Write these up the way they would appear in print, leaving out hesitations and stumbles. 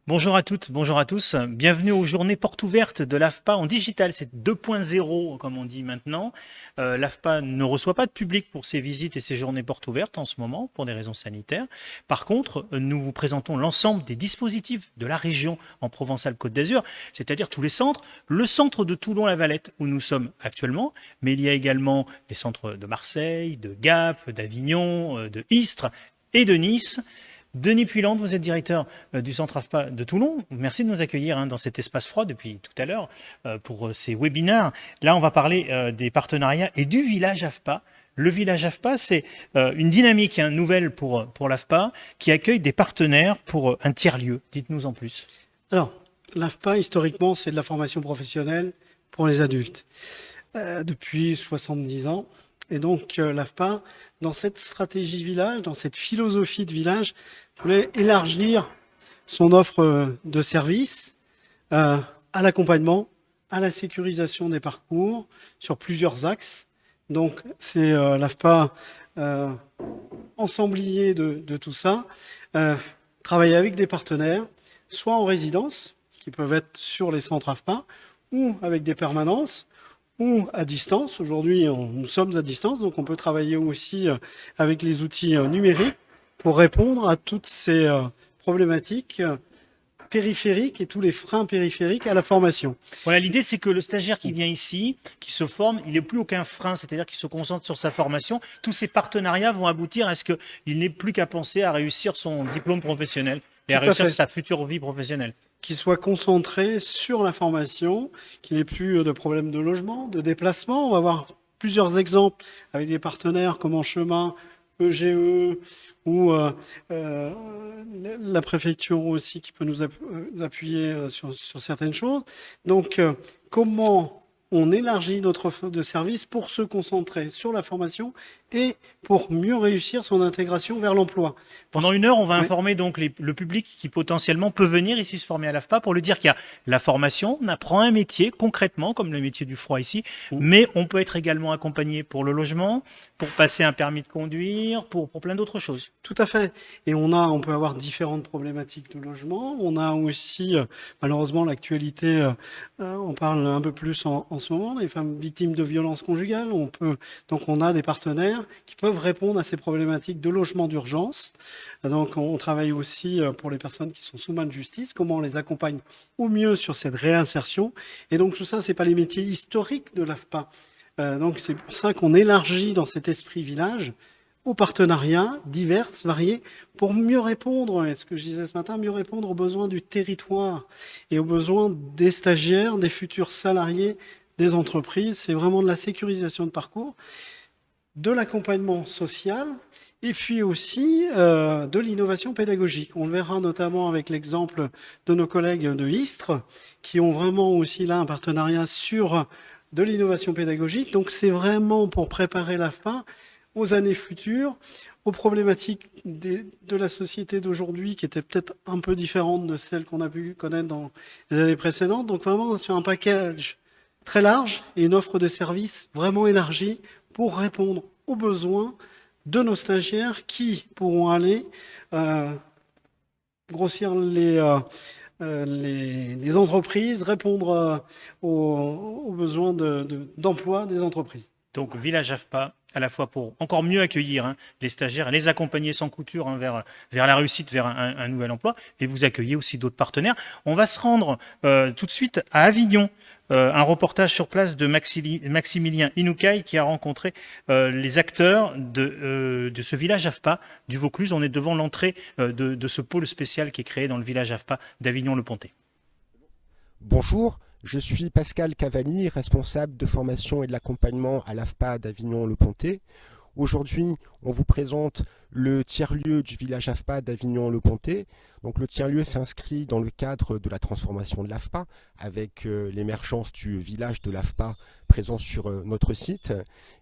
Bonjour à toutes, bonjour à tous. Bienvenue aux journées portes ouvertes de l'AFPA en digital. C'est 2.0 comme on dit maintenant. L'AFPA ne reçoit pas de public pour ses visites et ses journées portes ouvertes en ce moment pour des raisons sanitaires. Par contre, nous vous présentons l'ensemble des dispositifs de la région en Provence-Alpes-Côte d'Azur, c'est-à-dire tous les centres. Le centre de Toulon-la-Valette où nous sommes actuellement, mais il y a également les centres de Marseille, de Gap, d'Avignon, de Istres et de Nice. Denis Puylande, vous êtes directeur du centre AFPA de Toulon. Merci de nous accueillir dans cet espace froid depuis tout à l'heure pour ces webinaires. Là, on va parler des partenariats et du village AFPA. Le village AFPA, c'est une dynamique nouvelle pour l'AFPA qui accueille des partenaires pour un tiers-lieu. Dites-nous en plus. Alors, l'AFPA, historiquement, c'est de la formation professionnelle pour les adultes depuis 70 ans. Et donc, l'AFPA, dans cette stratégie village, dans cette philosophie de village, voulait élargir son offre de services à l'accompagnement, à la sécurisation des parcours sur plusieurs axes. Donc, c'est l'AFPA ensemblier de tout ça, travailler avec des partenaires, soit en résidence, qui peuvent être sur les centres AFPA, ou avec des permanences, ou à distance. Aujourd'hui, nous sommes à distance, donc on peut travailler aussi avec les outils numériques pour répondre à toutes ces problématiques périphériques et tous les freins périphériques à la formation. Voilà, l'idée c'est que le stagiaire qui vient ici, qui se forme, il n'est plus aucun frein, c'est-à-dire qu'il se concentre sur sa formation. Tous ces partenariats vont aboutir à ce qu'il n'ait plus qu'à penser à réussir son diplôme professionnel et à réussir sa future vie professionnelle. Qui soit concentré sur la formation, qu'il n'ait plus de problème de logement, de déplacement. On va voir plusieurs exemples avec des partenaires comme En Chemin, EGE ou la préfecture aussi qui peut nous appuyer sur certaines choses. Donc, comment on élargit notre offre de service pour se concentrer sur la formation et pour mieux réussir son intégration vers l'emploi. Pendant une heure, on va informer donc le public qui potentiellement peut venir ici se former à l'AFPA pour lui dire qu'il y a la formation, on apprend un métier concrètement, comme le métier du froid ici, mais on peut être également accompagné pour le logement, pour passer un permis de conduire, pour plein d'autres choses. Tout à fait. Et on peut avoir différentes problématiques de logement. On a aussi, malheureusement, l'actualité, on parle un peu plus en ce moment, les femmes victimes de violences conjugales. Donc on a des partenaires qui peuvent répondre à ces problématiques de logement d'urgence. Donc on travaille aussi pour les personnes qui sont sous main de justice, comment on les accompagne au mieux sur cette réinsertion. Et donc tout ça, c'est pas les métiers historiques de l'AFPA. Donc c'est pour ça qu'on élargit dans cet esprit village aux partenariats divers, variés, pour mieux répondre, et ce que je disais ce matin, mieux répondre aux besoins du territoire et aux besoins des stagiaires, des futurs salariés, des entreprises. C'est vraiment de la sécurisation de parcours, de l'accompagnement social et puis aussi de l'innovation pédagogique. On le verra notamment avec l'exemple de nos collègues de Istres qui ont vraiment aussi là un partenariat sur de l'innovation pédagogique. Donc c'est vraiment pour préparer l'AFPA aux années futures, aux problématiques de la société d'aujourd'hui qui étaient peut-être un peu différentes de celles qu'on a pu connaître dans les années précédentes. Donc vraiment sur un package très large et une offre de services vraiment élargie pour répondre aux besoins de nos stagiaires qui pourront aller grossir les entreprises, répondre aux besoins d'emploi des entreprises. Donc, Village AFPA, à la fois pour encore mieux accueillir les stagiaires, les accompagner sans couture vers la réussite, vers un nouvel emploi, et vous accueillez aussi d'autres partenaires. On va se rendre tout de suite à Avignon, un reportage sur place de Maximilien Inoucaille qui a rencontré les acteurs de ce village AFPA du Vaucluse. On est devant l'entrée de ce pôle spécial qui est créé dans le village AFPA d'Avignon-le-Pontet. Bonjour. Je suis Pascal Cavalli, responsable de formation et de l'accompagnement à l'AFPA d'Avignon-le-Pontet. Aujourd'hui, on vous présente le tiers-lieu du village AFPA d'Avignon-le-Pontet. Donc le tiers-lieu s'inscrit dans le cadre de la transformation de l'AFPA avec l'émergence du village de l'AFPA présent sur notre site.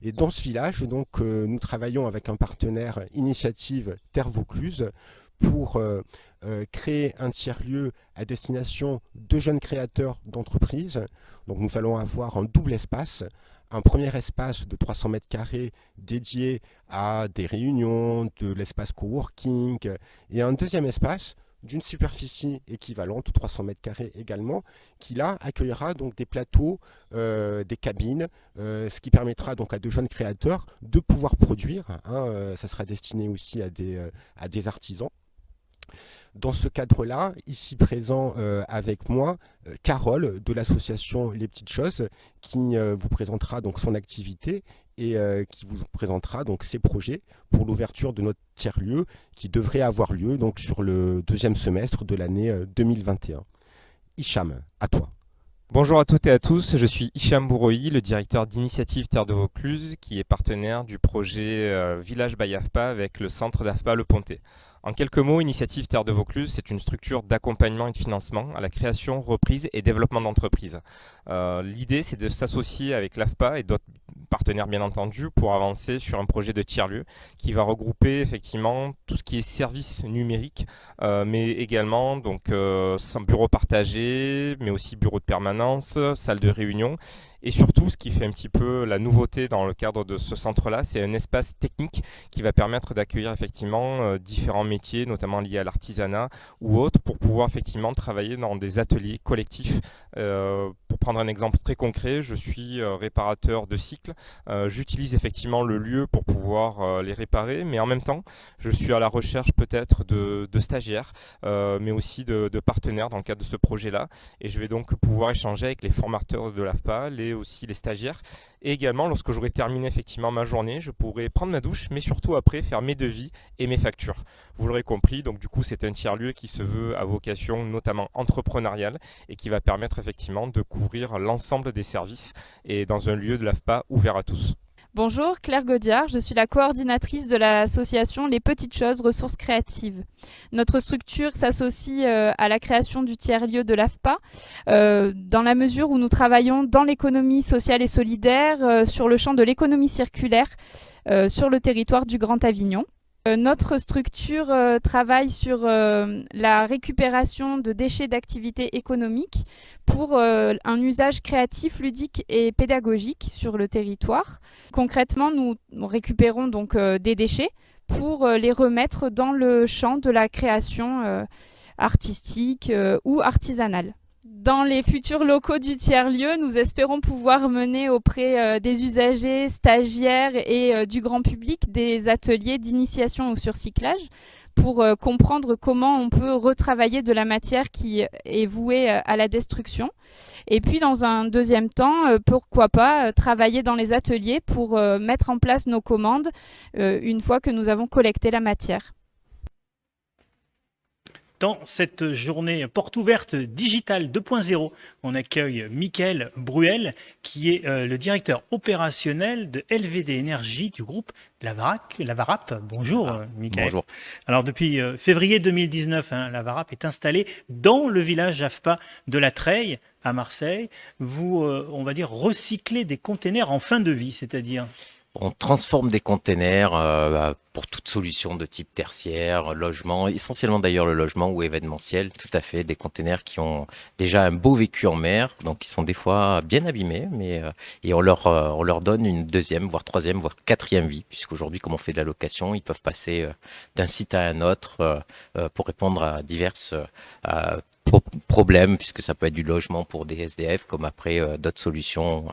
Et dans ce village, donc, nous travaillons avec un partenaire Initiative Terre Vaucluse pour créer un tiers-lieu à destination de jeunes créateurs d'entreprises. Donc nous allons avoir un double espace, un premier espace de 300 mètres carrés dédié à des réunions, de l'espace coworking, et un deuxième espace d'une superficie équivalente, 300 mètres carrés également, qui là accueillera donc des plateaux, des cabines, ce qui permettra donc à de jeunes créateurs de pouvoir produire. Ça sera destiné aussi à des artisans. Dans ce cadre-là, ici présent avec moi, Carole de l'association Les Petites Choses, qui vous présentera donc son activité et qui vous présentera donc ses projets pour l'ouverture de notre tiers-lieu qui devrait avoir lieu donc sur le deuxième semestre de l'année 2021. Hicham, à toi. Bonjour à toutes et à tous, je suis Hicham Bourohi, le directeur d'Initiative Terre de Vaucluse, qui est partenaire du projet Village by AFPA avec le centre d'AFPA Le Pontet. En quelques mots, Initiative Terre de Vaucluse, c'est une structure d'accompagnement et de financement à la création, reprise et développement d'entreprises. L'idée, c'est de s'associer avec l'AFPA et d'autres partenaires bien entendu pour avancer sur un projet de tiers-lieu qui va regrouper effectivement tout ce qui est services numériques, mais également donc bureaux partagés, mais aussi bureaux de permanence, salles de réunion. Et surtout, ce qui fait un petit peu la nouveauté dans le cadre de ce centre-là, c'est un espace technique qui va permettre d'accueillir effectivement différents métiers, notamment liés à l'artisanat ou autres, pour pouvoir effectivement travailler dans des ateliers collectifs. Pour prendre un exemple très concret, je suis réparateur de cycles. J'utilise effectivement le lieu pour pouvoir les réparer, mais en même temps, je suis à la recherche peut-être de stagiaires, mais aussi de partenaires dans le cadre de ce projet-là. Et je vais donc pouvoir échanger avec les formateurs de l'AFPA, aussi les stagiaires. Et également, lorsque j'aurai terminé effectivement ma journée, je pourrai prendre ma douche, mais surtout après faire mes devis et mes factures. Vous l'aurez compris, donc du coup, c'est un tiers-lieu qui se veut à vocation notamment entrepreneuriale et qui va permettre effectivement de couvrir l'ensemble des services et dans un lieu de l'AFPA ouvert à tous. Bonjour, Claire Gaudiard, je suis la coordinatrice de l'association Les Petites Choses Ressources Créatives. Notre structure s'associe à la création du tiers-lieu de l'AFPA dans la mesure où nous travaillons dans l'économie sociale et solidaire sur le champ de l'économie circulaire sur le territoire du Grand Avignon. Notre structure travaille sur la récupération de déchets d'activités économiques pour un usage créatif, ludique et pédagogique sur le territoire. Concrètement, nous récupérons donc des déchets pour les remettre dans le champ de la création artistique ou artisanale. Dans les futurs locaux du tiers-lieu, nous espérons pouvoir mener auprès des usagers, stagiaires et du grand public des ateliers d'initiation au surcyclage pour comprendre comment on peut retravailler de la matière qui est vouée à la destruction. Et puis dans un deuxième temps, pourquoi pas travailler dans les ateliers pour mettre en place nos commandes une fois que nous avons collecté la matière. Dans cette journée porte ouverte digitale 2.0, on accueille Mickaël Bruel, qui est le directeur opérationnel de LVD Énergie du groupe Lavarap. Bonjour Mickaël. Bonjour. Alors depuis février 2019, Lavarap est installé dans le village AFPA de la Treille à Marseille. Vous, on va dire, recyclez des containers en fin de vie, c'est-à-dire... On transforme des containers pour toute solution de type tertiaire, logement, essentiellement d'ailleurs le logement ou événementiel, tout à fait, des containers qui ont déjà un beau vécu en mer, donc qui sont des fois bien abîmés, et on leur donne une deuxième, voire troisième, voire quatrième vie, puisqu'aujourd'hui, comme on fait de la location, ils peuvent passer d'un site à un autre pour répondre à diverses problèmes, puisque ça peut être du logement pour des SDF, comme après d'autres solutions.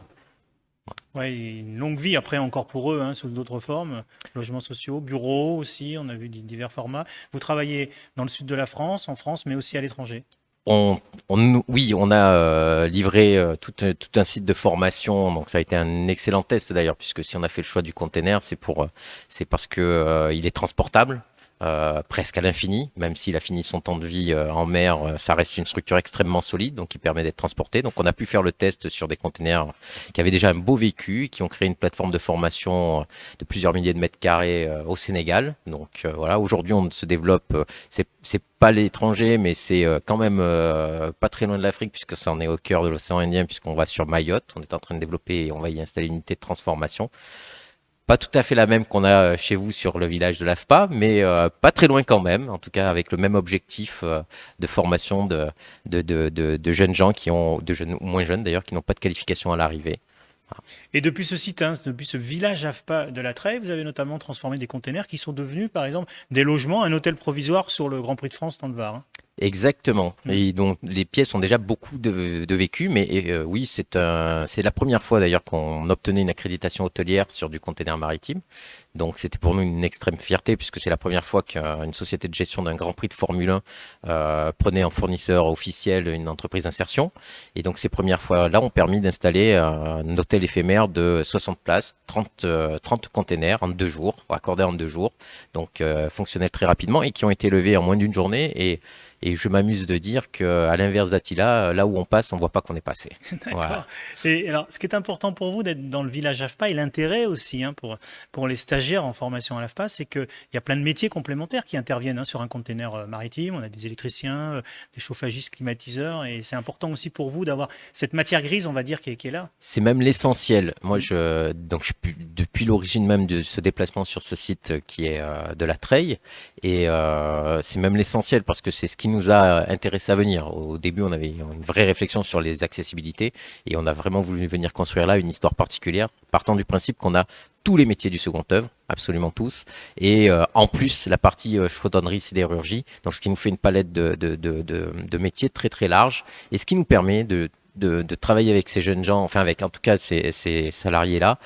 Oui, une longue vie après encore pour eux, sous d'autres formes, logements sociaux, bureaux aussi, on a vu divers formats. Vous travaillez dans le sud de la France, en France, mais aussi à l'étranger. Oui, on a livré tout un site de formation, donc ça a été un excellent test d'ailleurs, puisque si on a fait le choix du container, c'est parce que il est transportable. Presque à l'infini, même s'il a fini son temps de vie en mer, ça reste une structure extrêmement solide, donc qui permet d'être transporté. Donc on a pu faire le test sur des containers qui avaient déjà un beau vécu, qui ont créé une plateforme de formation de plusieurs milliers de mètres carrés au Sénégal. Donc voilà, aujourd'hui on se développe, c'est pas l'étranger, mais c'est quand même pas très loin de l'Afrique, puisque ça en est au cœur de l'océan Indien, puisqu'on va sur Mayotte, on est en train de développer et on va y installer une unité de transformation. Pas tout à fait la même qu'on a chez vous sur le village de l'AFPA, mais pas très loin quand même, en tout cas avec le même objectif de formation de jeunes gens de jeunes ou moins jeunes d'ailleurs, qui n'ont pas de qualification à l'arrivée. Et depuis ce site, depuis ce village AFPA de la Treille, vous avez notamment transformé des containers qui sont devenus, par exemple, des logements, un hôtel provisoire sur le Grand Prix de France dans le Var. Exactement. Mm. Et donc les pièces ont déjà beaucoup de vécu, mais oui, c'est la première fois d'ailleurs qu'on obtenait une accréditation hôtelière sur du container maritime. Donc c'était pour nous une extrême fierté puisque c'est la première fois qu'une société de gestion d'un Grand Prix de Formule 1 prenait en fournisseur officiel une entreprise d'insertion. Et donc ces premières fois-là ont permis d'installer un hôtel éphémère de 60 places, 30 containers en 2 jours, raccordés en 2 jours, donc fonctionnels très rapidement et qui ont été levés en moins d'une journée. Et je m'amuse de dire qu'à l'inverse d'Attila, là où on passe, on voit pas qu'on est passé. D'accord. Voilà. Et alors, ce qui est important pour vous d'être dans le village AFPA et l'intérêt aussi pour les stagiaires en formation à l'AFPA, c'est qu'il y a plein de métiers complémentaires qui interviennent sur un container maritime. On a des électriciens, des chauffagistes, climatiseurs, et c'est important aussi pour vous d'avoir cette matière grise, on va dire, qui est là. C'est même l'essentiel. Moi, donc, depuis l'origine même de ce déplacement sur ce site qui est de la Treille, et c'est même l'essentiel parce que c'est ce qui nous a intéressé à venir. Au début, on avait une vraie réflexion sur les accessibilités et on a vraiment voulu venir construire là une histoire particulière, partant du principe qu'on a tous les métiers du second œuvre, absolument tous, et en plus la partie chaudronnerie, sidérurgie, donc ce qui nous fait une palette de métiers très très large et ce qui nous permet de travailler avec ces jeunes gens, enfin avec en tout cas ces salariés-là,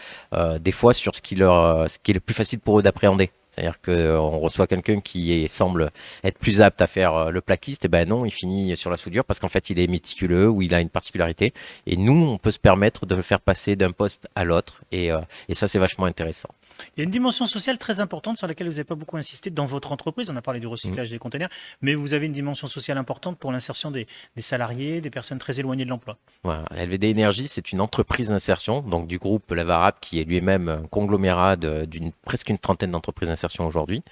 des fois sur ce qui est le plus facile pour eux d'appréhender. C'est-à-dire qu'on reçoit quelqu'un qui semble être plus apte à faire le plaquiste, et ben non, il finit sur la soudure parce qu'en fait il est méticuleux ou il a une particularité. Et nous, on peut se permettre de le faire passer d'un poste à l'autre, et ça c'est vachement intéressant. Il y a une dimension sociale très importante sur laquelle vous n'avez pas beaucoup insisté dans votre entreprise. On a parlé du recyclage des containers, mais vous avez une dimension sociale importante pour l'insertion des salariés, des personnes très éloignées de l'emploi. Voilà. LVD Énergie, c'est une entreprise d'insertion, donc du groupe Lavarap, qui est lui-même un conglomérat d'une presque une trentaine d'entreprises d'insertion aujourd'hui.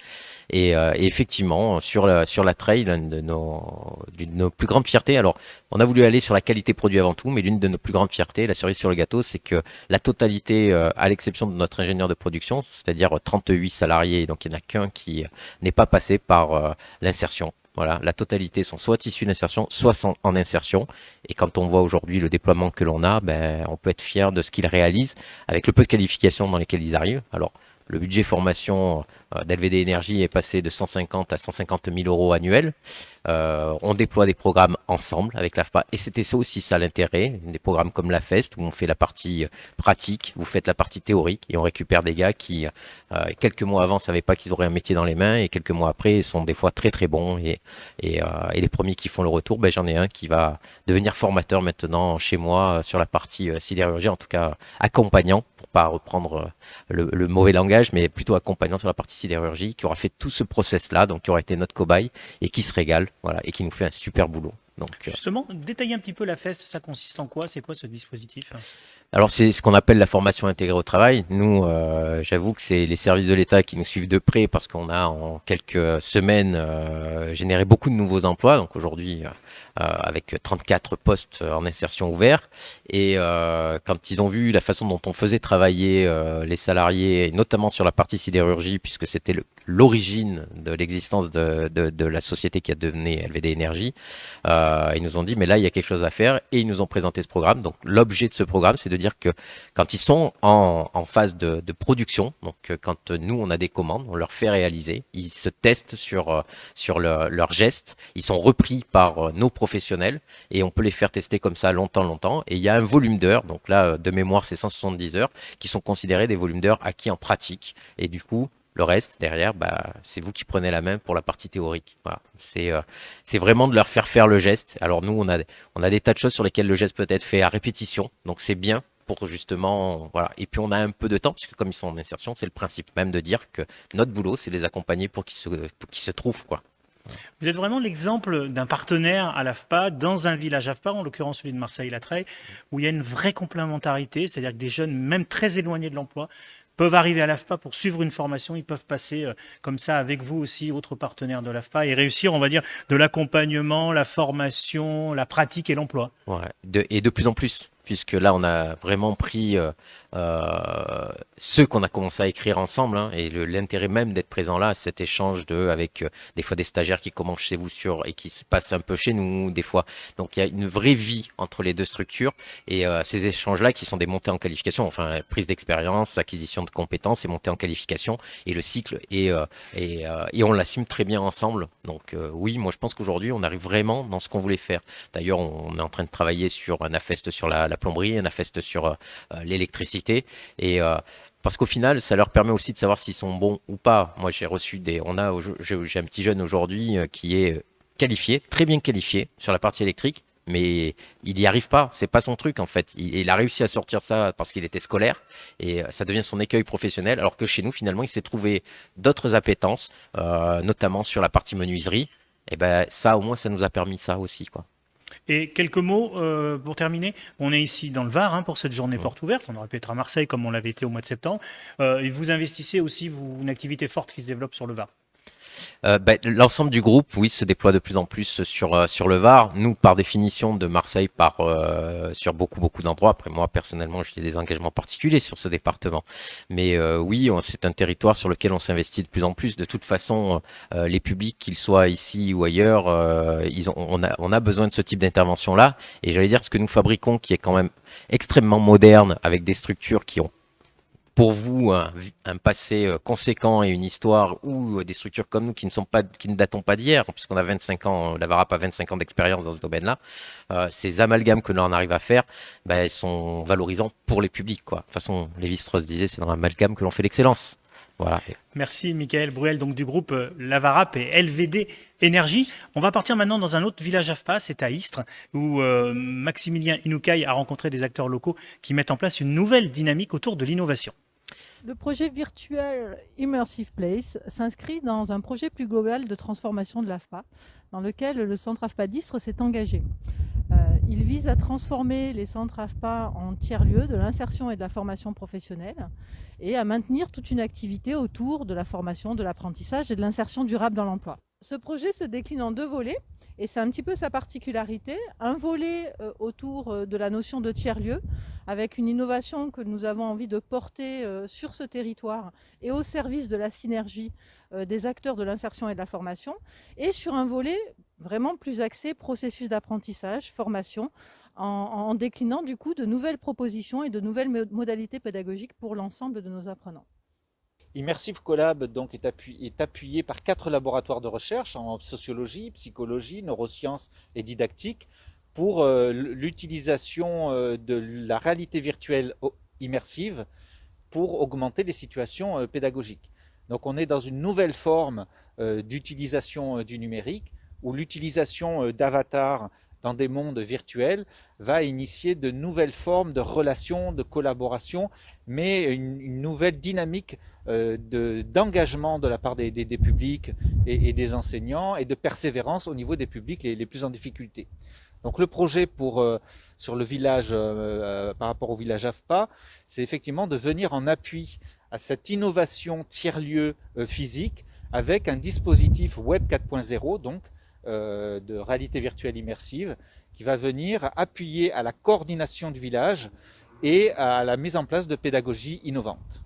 Et effectivement, sur la Treille, l'une de nos plus grandes fiertés, alors on a voulu aller sur la qualité produit avant tout, mais l'une de nos plus grandes fiertés, la cerise sur le gâteau, c'est que la totalité, à l'exception de notre ingénieur de production, c'est-à-dire 38 salariés, donc il n'y en a qu'un qui n'est pas passé par l'insertion. Voilà, la totalité sont soit issus d'insertion, soit en insertion. Et quand on voit aujourd'hui le déploiement que l'on a, ben, on peut être fier de ce qu'ils réalisent avec le peu de qualifications dans lesquelles ils arrivent. Alors, le budget formation d'LVD Énergie est passé de 150 à 150 000 euros annuels. On déploie des programmes ensemble avec l'AFPA et c'était ça aussi ça l'intérêt, des programmes comme la FEST où on fait la partie pratique, vous faites la partie théorique et on récupère des gars qui quelques mois avant savaient pas qu'ils auraient un métier dans les mains et quelques mois après sont des fois très très bons et les premiers qui font le retour, ben, j'en ai un qui va devenir formateur maintenant chez moi sur la partie sidérurgie, en tout cas accompagnant pour pas reprendre le mauvais langage, mais plutôt accompagnant sur la partie sidérurgie, qui aura fait tout ce process-là, donc qui aura été notre cobaye et qui se régale, voilà, et qui nous fait un super boulot. Donc, Justement, détaillez un petit peu la FEST, ça consiste en quoi? C'est quoi ce dispositif? alors c'est ce qu'on appelle la formation intégrée au travail. Nous, j'avoue que c'est les services de l'État qui nous suivent de près parce qu'on a en quelques semaines généré beaucoup de nouveaux emplois. Donc aujourd'hui, avec 34 postes en insertion ouverts. Et quand ils ont vu la façon dont on faisait travailler les salariés, notamment sur la partie sidérurgie, puisque c'était l'origine de l'existence de la société qui a donné LVD Énergie, ils nous ont dit mais là il y a quelque chose à faire et ils nous ont présenté ce programme. Donc l'objet de ce programme c'est de dire que quand ils sont en phase de production, donc quand nous on a des commandes, on leur fait réaliser, ils se testent sur leurs gestes, ils sont repris par nos professionnels et on peut les faire tester comme ça longtemps et il y a un volume d'heures, donc là de mémoire c'est 170 heures qui sont considérés des volumes d'heures acquis en pratique et du coup le reste, derrière, bah, c'est vous qui prenez la main pour la partie théorique. Voilà. C'est vraiment de leur faire le geste. Alors nous, on a des tas de choses sur lesquelles le geste peut être fait à répétition. Donc c'est bien pour justement... Voilà. Et puis on a un peu de temps, puisque comme ils sont en insertion, c'est le principe même de dire que notre boulot, c'est de les accompagner pour qu'ils se trouvent, quoi. Vous êtes vraiment l'exemple d'un partenaire à l'AFPA dans un village AFPA, en l'occurrence celui de Marseille-la-Treille, où il y a une vraie complémentarité, c'est-à-dire que des jeunes, même très éloignés de l'emploi, peuvent arriver à l'AFPA pour suivre une formation, ils peuvent passer comme ça avec vous aussi, autres partenaires de l'AFPA, et réussir, on va dire, de l'accompagnement, la formation, la pratique et l'emploi. Ouais. Et de plus en plus. puisque là, on a vraiment pris ceux qu'on a commencé à écrire ensemble, hein, et l'intérêt même d'être présent là, cet échange avec des fois des stagiaires qui commencent chez vous et qui se passent un peu chez nous, des fois. Donc il y a une vraie vie entre les deux structures, et ces échanges-là qui sont des montées en qualification, enfin prise d'expérience, acquisition de compétences et montée en qualification, et le cycle, et on l'assume très bien ensemble. Donc oui, moi je pense qu'aujourd'hui on arrive vraiment dans ce qu'on voulait faire. D'ailleurs, on est en train de travailler sur un AFEST sur la plomberie, un AFEST sur l'électricité, et parce qu'au final, ça leur permet aussi de savoir s'ils sont bons ou pas. Moi, j'ai un petit jeune aujourd'hui qui est qualifié, très bien qualifié sur la partie électrique, mais il n'y arrive pas. C'est pas son truc en fait. Il a réussi à sortir ça parce qu'il était scolaire, et ça devient son écueil professionnel. Alors que chez nous, finalement, il s'est trouvé d'autres appétences, notamment sur la partie menuiserie. Et ben ça, au moins, ça nous a permis ça aussi, quoi. Et quelques mots pour terminer. On est ici dans le Var, hein, pour cette journée porte ouverte. On aurait pu être à Marseille comme on l'avait été au mois de septembre. Et vous investissez aussi une activité forte qui se développe sur le Var. L'ensemble du groupe, oui, se déploie de plus en plus sur le Var. Nous, par définition, de Marseille, sur beaucoup d'endroits. Après, moi, personnellement, j'ai des engagements particuliers sur ce département. Mais oui, c'est un territoire sur lequel on s'investit de plus en plus. De toute façon, les publics, qu'ils soient ici ou ailleurs, on a besoin de ce type d'intervention-là. Et j'allais dire, ce que nous fabriquons, qui est quand même extrêmement moderne, avec des structures qui ont pour vous un passé conséquent et une histoire, ou des structures comme nous qui ne datons pas d'hier, puisqu'on a 25 ans, la VARAP a 25 ans d'expérience dans ce domaine-là, ces amalgames que l'on arrive à faire, elles sont valorisants pour les publics, quoi. De toute façon, Lévi-Strauss disait, c'est dans l'amalgame que l'on fait l'excellence. Voilà. Merci Michael Bruel, donc du groupe La VARAP et LVD Énergie. On va partir maintenant dans un autre village AFPA, c'est à Istres, où Maximilien Inoucaille a rencontré des acteurs locaux qui mettent en place une nouvelle dynamique autour de l'innovation. Le projet Virtual Immersive Place s'inscrit dans un projet plus global de transformation de l'AFPA, dans lequel le centre AFPA d'Istres s'est engagé. Il vise à transformer les centres AFPA en tiers-lieux de l'insertion et de la formation professionnelle, et à maintenir toute une activité autour de la formation, de l'apprentissage et de l'insertion durable dans l'emploi. Ce projet se décline en 2 volets, et c'est un petit peu sa particularité. Un volet autour de la notion de tiers-lieu, avec une innovation que nous avons envie de porter sur ce territoire et au service de la synergie des acteurs de l'insertion et de la formation, et sur un volet vraiment plus axé processus d'apprentissage, formation, en déclinant du coup de nouvelles propositions et de nouvelles modalités pédagogiques pour l'ensemble de nos apprenants. Immersive Collab donc, est appuyé par 4 laboratoires de recherche en sociologie, psychologie, neurosciences et didactique pour l'utilisation de la réalité virtuelle immersive pour augmenter les situations pédagogiques. Donc on est dans une nouvelle forme d'utilisation du numérique, où l'utilisation d'avatars dans des mondes virtuels va initier de nouvelles formes de relations, de collaboration, mais une nouvelle dynamique d'engagement de la part des publics et des enseignants, et de persévérance au niveau des publics les plus en difficulté. Donc le projet sur le village, par rapport au village AFPA, c'est effectivement de venir en appui à cette innovation tiers-lieu physique avec un dispositif Web 4.0, donc de réalité virtuelle immersive, qui va venir appuyer à la coordination du village et à la mise en place de pédagogie innovante.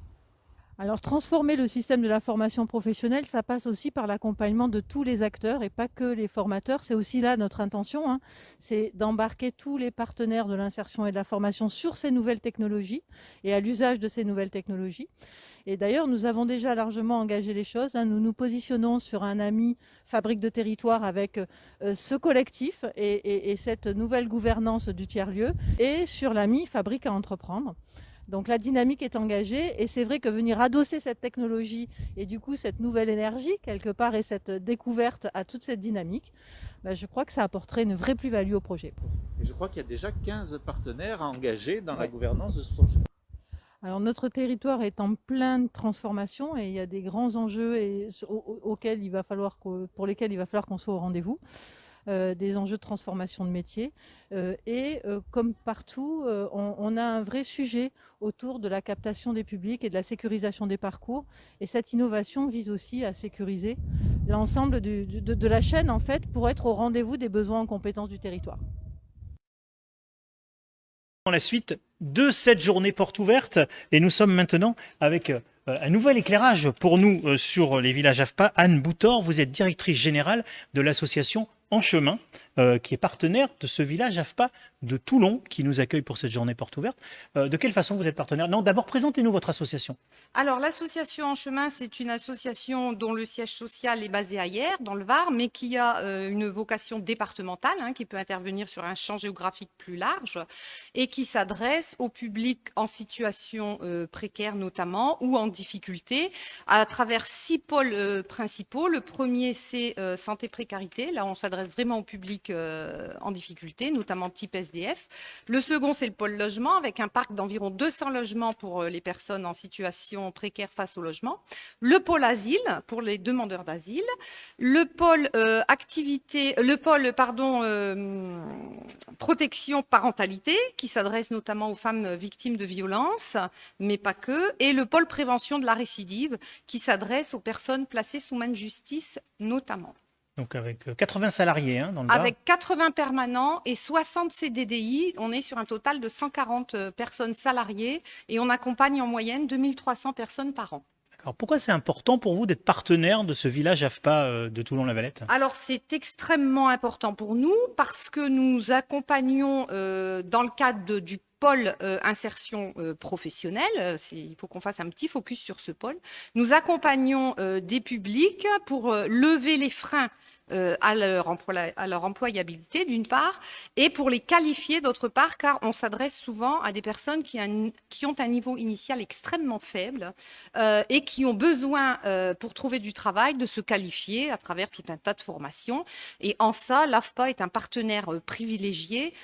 Alors transformer le système de la formation professionnelle, ça passe aussi par l'accompagnement de tous les acteurs et pas que les formateurs. C'est aussi là notre intention, hein. C'est d'embarquer tous les partenaires de l'insertion et de la formation sur ces nouvelles technologies et à l'usage de ces nouvelles technologies. Et d'ailleurs, nous avons déjà largement engagé les choses, hein. Nous nous positionnons sur un AMI Fabrique de territoire avec ce collectif et cette nouvelle gouvernance du tiers-lieu, et sur l'AMI Fabrique à entreprendre. Donc la dynamique est engagée, et c'est vrai que venir adosser cette technologie et du coup cette nouvelle énergie quelque part, et cette découverte à toute cette dynamique, je crois que ça apporterait une vraie plus-value au projet. Et je crois qu'il y a déjà 15 partenaires engagés dans la gouvernance de ce projet. Alors notre territoire est en pleine transformation, et il y a des grands enjeux pour lesquels il va falloir qu'on soit au rendez-vous. Des enjeux de transformation de métier, et comme partout, on a un vrai sujet autour de la captation des publics et de la sécurisation des parcours, et cette innovation vise aussi à sécuriser l'ensemble de la chaîne en fait, pour être au rendez-vous des besoins en compétences du territoire. Dans la suite de cette journée porte ouverte et nous sommes maintenant avec un nouvel éclairage pour nous sur les villages AFPA. Anne Boutor, vous êtes directrice générale de l'association En Chemin, qui est partenaire de ce village AFPA de Toulon qui nous accueille pour cette journée porte ouverte. De quelle façon vous êtes partenaire? Non, d'abord présentez-nous votre association. Alors l'association En Chemin, c'est une association dont le siège social est basé à Hyères, dans le Var, mais qui a une vocation départementale, qui peut intervenir sur un champ géographique plus large et qui s'adresse au public en situation précaire notamment ou en difficulté à travers 6 pôles principaux. Le premier, c'est santé précarité. Là, on s'adresse vraiment au public en difficulté, notamment type SDF. Le second, c'est le pôle logement, avec un parc d'environ 200 logements pour les personnes en situation précaire face au logement. Le pôle asile, pour les demandeurs d'asile. Le pôle protection parentalité, qui s'adresse notamment aux femmes victimes de violences, mais pas que. Et le pôle prévention de la récidive, qui s'adresse aux personnes placées sous main de justice, notamment. Donc avec 80 salariés dans le Var. Avec 80 permanents et 60 CDDI, on est sur un total de 140 personnes salariées et on accompagne en moyenne 2300 personnes par an. Alors pourquoi c'est important pour vous d'être partenaire de ce village AFPA de Toulon-la-Valette? Alors c'est extrêmement important pour nous parce que nous accompagnons dans le cadre du pôle insertion professionnelle, il faut qu'on fasse un petit focus sur ce pôle. Nous accompagnons des publics pour lever les freins à leur employabilité d'une part et pour les qualifier d'autre part, car on s'adresse souvent à des personnes qui ont un niveau initial extrêmement faible et qui ont besoin pour trouver du travail de se qualifier à travers tout un tas de formations, et en ça l'AFPA est un partenaire privilégié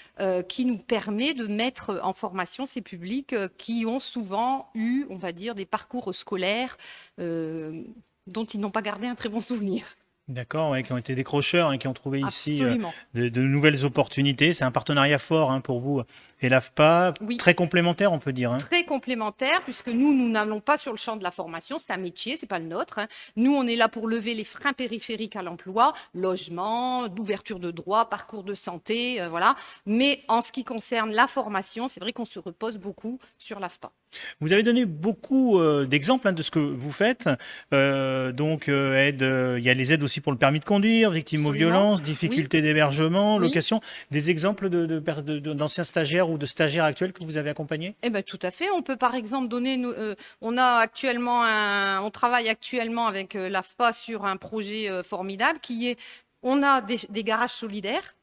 qui nous permet de mettre en formation ces publics qui ont souvent eu, on va dire, des parcours scolaires dont ils n'ont pas gardé un très bon souvenir. D'accord, qui ont été décrocheurs et qui ont trouvé ici Absolument. de nouvelles opportunités. C'est un partenariat fort pour vous et l'AFPA, Oui. très complémentaire, on peut dire. Très complémentaire, puisque nous n'allons pas sur le champ de la formation, c'est un métier, c'est pas le nôtre. Nous, on est là pour lever les freins périphériques à l'emploi, logement, d'ouverture de droits, parcours de santé, voilà. Mais en ce qui concerne la formation, c'est vrai qu'on se repose beaucoup sur l'AFPA. Vous avez donné beaucoup d'exemples de ce que vous faites. Donc, il y a les aides aussi pour le permis de conduire, victimes aux Absolument. violences, difficultés d'hébergement, Oui. location. Des exemples d'anciens stagiaires ou de stagiaires actuels que vous avez accompagnés? Eh ben, tout à fait. On peut par exemple donner. On travaille actuellement avec l'AFPA sur un projet formidable qui est. On a des garages solidaires.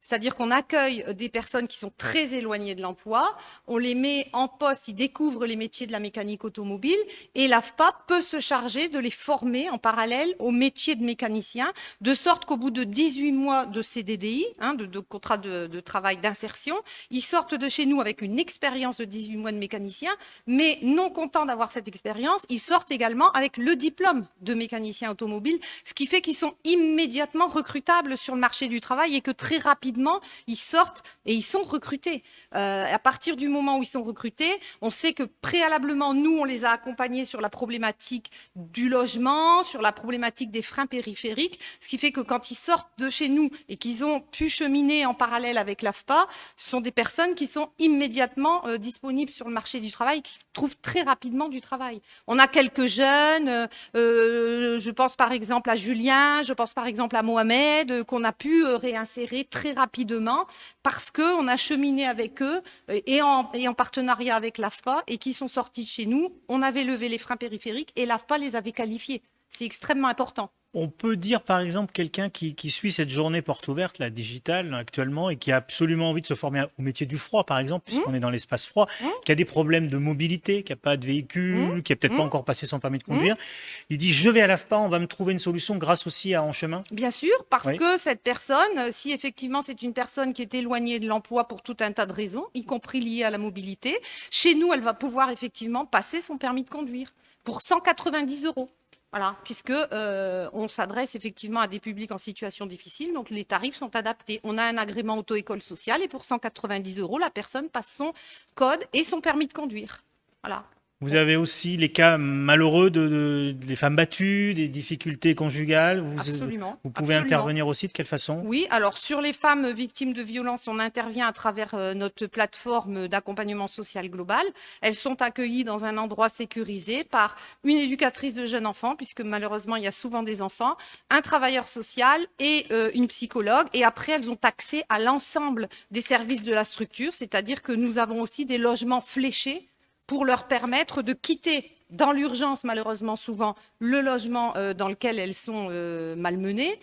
C'est-à-dire qu'on accueille des personnes qui sont très éloignées de l'emploi, on les met en poste, ils découvrent les métiers de la mécanique automobile et l'AFPA peut se charger de les former en parallèle au métier de mécanicien, de sorte qu'au bout de 18 mois de CDDI, de contrat de travail d'insertion, ils sortent de chez nous avec une expérience de 18 mois de mécanicien, mais non contents d'avoir cette expérience, ils sortent également avec le diplôme de mécanicien automobile, ce qui fait qu'ils sont immédiatement recrutables sur le marché du travail et que très rapidement, ils sortent et ils sont recrutés. À partir du moment où ils sont recrutés, on sait que préalablement, nous, on les a accompagnés sur la problématique du logement, sur la problématique des freins périphériques, ce qui fait que quand ils sortent de chez nous et qu'ils ont pu cheminer en parallèle avec l'AFPA, ce sont des personnes qui sont immédiatement disponibles sur le marché du travail, qui trouvent très rapidement du travail. On a quelques jeunes, je pense par exemple à Julien, je pense par exemple à Mohamed, qu'on a pu réinsérer très rapidement parce qu'on a cheminé avec eux et en partenariat avec l'AFPA et qui sont sortis de chez nous. On avait levé les freins périphériques et l'AFPA les avait qualifiés. C'est extrêmement important. On peut dire par exemple quelqu'un qui suit cette journée porte ouverte, la digitale actuellement, et qui a absolument envie de se former au métier du froid par exemple, puisqu'on est dans l'espace froid, qui a des problèmes de mobilité, qui n'a pas de véhicule, qui n'a peut-être pas encore passé son permis de conduire. Il dit je vais à l'AFPA, on va me trouver une solution grâce aussi à En Chemin. Bien sûr, parce que cette personne, si effectivement c'est une personne qui est éloignée de l'emploi pour tout un tas de raisons, y compris liées à la mobilité, chez nous elle va pouvoir effectivement passer son permis de conduire pour 190 €. Voilà, puisque on s'adresse effectivement à des publics en situation difficile, donc les tarifs sont adaptés. On a un agrément auto-école sociale et pour 190 €, la personne passe son code et son permis de conduire. Voilà. Vous avez aussi les cas malheureux des femmes battues, des difficultés conjugales. Absolument. Vous pouvez Absolument. intervenir aussi de quelle façon? Oui, alors sur les femmes victimes de violences, on intervient à travers notre plateforme d'accompagnement social global. Elles sont accueillies dans un endroit sécurisé par une éducatrice de jeunes enfants, puisque malheureusement il y a souvent des enfants, un travailleur social et une psychologue. Et après, elles ont accès à l'ensemble des services de la structure, c'est-à-dire que nous avons aussi des logements fléchés pour leur permettre de quitter dans l'urgence, malheureusement souvent, le logement dans lequel elles sont malmenées,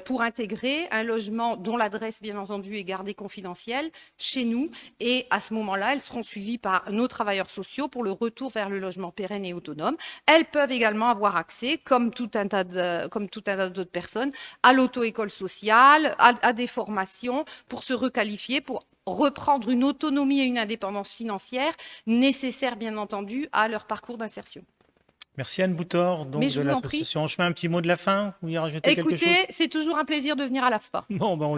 pour intégrer un logement dont l'adresse, bien entendu, est gardée confidentielle chez nous. Et à ce moment-là, elles seront suivies par nos travailleurs sociaux pour le retour vers le logement pérenne et autonome. Elles peuvent également avoir accès, comme tout un tas d'autres personnes, à l'auto-école sociale, à des formations pour se requalifier, pour reprendre une autonomie et une indépendance financière nécessaires, bien entendu, à leur parcours d'insertion. Merci Anne Boutor, donc Mais je de vous en prie. l'association Chemin. Un petit mot de la fin? Vous y rajoutez quelque chose? Écoutez, c'est toujours un plaisir de venir à l'AFPA. Bon,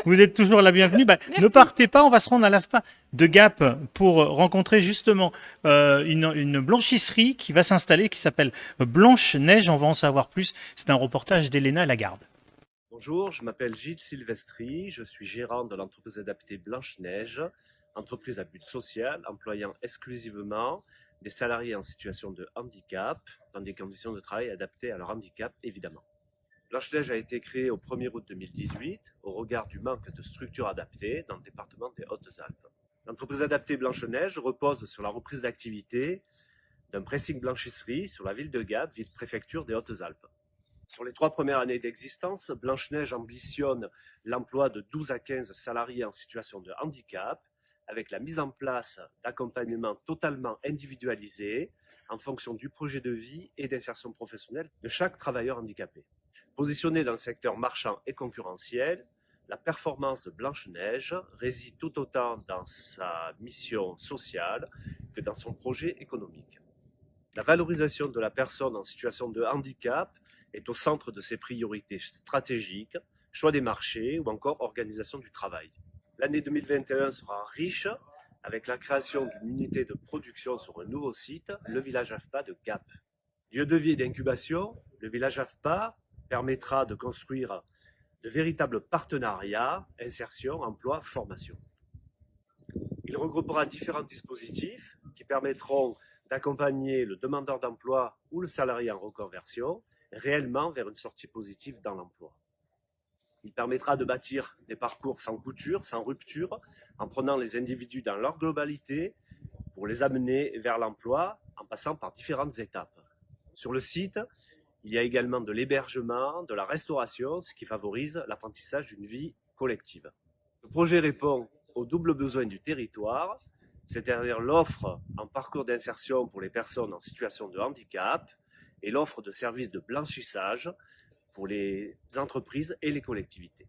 vous êtes toujours la bienvenue. Ne partez pas, on va se rendre à l'AFPA de Gap pour rencontrer justement une blanchisserie qui va s'installer, qui s'appelle Blanche Neige. On va en savoir plus. C'est un reportage d'Elena Lagarde. Bonjour, je m'appelle Gilles Silvestri, je suis gérant de l'entreprise adaptée Blanche-Neige, entreprise à but social employant exclusivement des salariés en situation de handicap, dans des conditions de travail adaptées à leur handicap évidemment. Blanche-Neige a été créée au 1er août 2018 au regard du manque de structures adaptées dans le département des Hautes-Alpes. L'entreprise adaptée Blanche-Neige repose sur la reprise d'activité d'un pressing blanchisserie sur la ville de Gap, ville-préfecture des Hautes-Alpes. Sur les 3 premières années d'existence, Blanche-Neige ambitionne l'emploi de 12 à 15 salariés en situation de handicap, avec la mise en place d'accompagnements totalement individualisés en fonction du projet de vie et d'insertion professionnelle de chaque travailleur handicapé. Positionnée dans le secteur marchand et concurrentiel, la performance de Blanche-Neige réside tout autant dans sa mission sociale que dans son projet économique. La valorisation de la personne en situation de handicap est au centre de ses priorités stratégiques, choix des marchés ou encore organisation du travail. L'année 2021 sera riche avec la création d'une unité de production sur un nouveau site, le village AFPA de Gap. Lieu de vie et d'incubation, le village AFPA permettra de construire de véritables partenariats, insertion, emploi, formation. Il regroupera différents dispositifs qui permettront d'accompagner le demandeur d'emploi ou le salarié en reconversion réellement vers une sortie positive dans l'emploi. Il permettra de bâtir des parcours sans couture, sans rupture, en prenant les individus dans leur globalité pour les amener vers l'emploi en passant par différentes étapes. Sur le site, il y a également de l'hébergement, de la restauration, ce qui favorise l'apprentissage d'une vie collective. Le projet répond aux doubles besoins du territoire, c'est-à-dire l'offre en parcours d'insertion pour les personnes en situation de handicap, et l'offre de services de blanchissage pour les entreprises et les collectivités.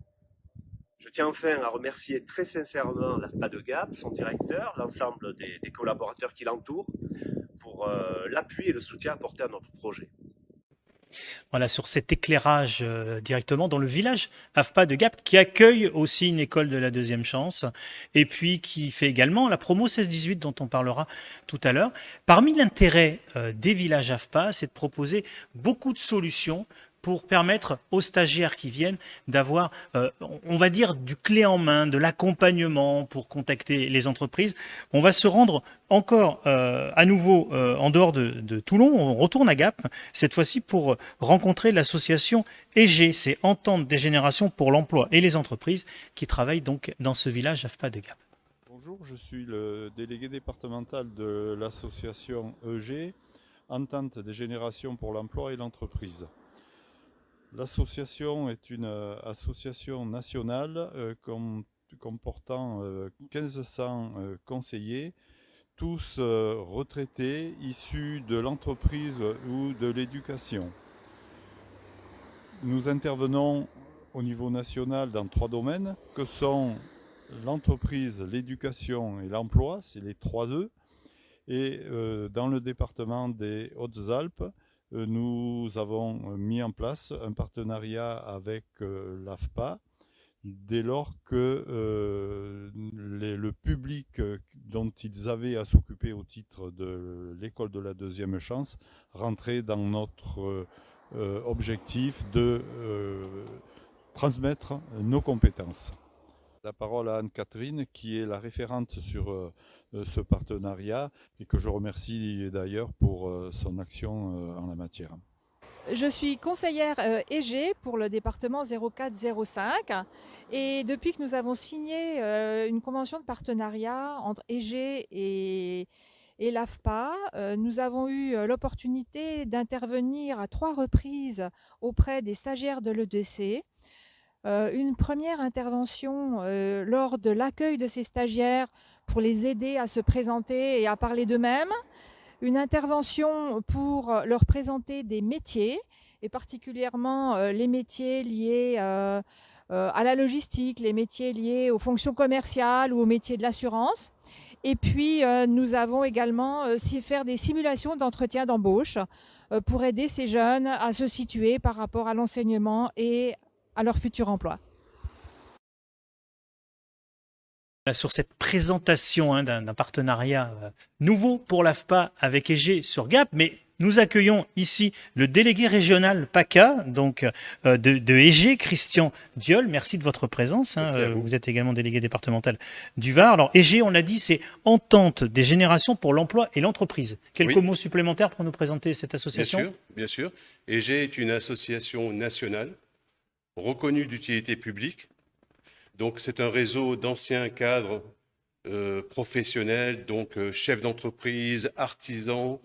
Je tiens enfin à remercier très sincèrement l'AFPA de Gap, son directeur, l'ensemble des collaborateurs qui l'entourent pour l'appui et le soutien apporté à notre projet. Voilà, sur cet éclairage directement dans le village AFPA de Gap, qui accueille aussi une école de la deuxième chance, et puis qui fait également la promo 16-18 dont on parlera tout à l'heure. Parmi l'intérêt des villages AFPA, c'est de proposer beaucoup de solutions pour permettre aux stagiaires qui viennent d'avoir, on va dire, du clé en main, de l'accompagnement pour contacter les entreprises. On va se rendre encore à nouveau en dehors de Toulon, on retourne à Gap, cette fois-ci pour rencontrer l'association EG, c'est Entente des générations pour l'emploi et les entreprises, qui travaillent donc dans ce village AFPA de Gap. Bonjour, je suis le délégué départemental de l'association EG, Entente des générations pour l'emploi et l'entreprise. L'association est une association nationale comportant 1500 conseillers, tous retraités, issus de l'entreprise ou de l'éducation. Nous intervenons au niveau national dans 3 domaines, que sont l'entreprise, l'éducation et l'emploi, c'est les 3 E. Et dans le département des Hautes-Alpes, nous avons mis en place un partenariat avec l'AFPA. dès lors que le public dont ils avaient à s'occuper au titre de l'école de la deuxième chance rentrait dans notre objectif de transmettre nos compétences. La parole à Anne-Catherine, qui est la référente sur ce partenariat et que je remercie d'ailleurs pour son action en la matière. Je suis conseillère EG pour le département 0405 et depuis que nous avons signé une convention de partenariat entre EG et l'AFPA, nous avons eu l'opportunité d'intervenir à 3 reprises auprès des stagiaires de l'EDC. Une première intervention lors de l'accueil de ces stagiaires pour les aider à se présenter et à parler d'eux-mêmes. Une intervention pour leur présenter des métiers, et particulièrement les métiers liés à la logistique, les métiers liés aux fonctions commerciales ou aux métiers de l'assurance. Et puis, nous avons également fait des simulations d'entretien d'embauche pour aider ces jeunes à se situer par rapport à l'enseignement et à leur futur emploi. Sur cette présentation d'un partenariat nouveau pour l'AFPA avec EG sur Gap, mais nous accueillons ici le délégué régional PACA donc, de EG, Christian Diol. Merci de votre présence. Vous êtes également délégué départemental du Var. Alors EG, on l'a dit, c'est Entente des générations pour l'emploi et l'entreprise. Quelques mots supplémentaires pour nous présenter cette association? Bien sûr. EG est une association nationale reconnue d'utilité publique. Donc c'est un réseau d'anciens cadres professionnels, donc chefs d'entreprise, artisans,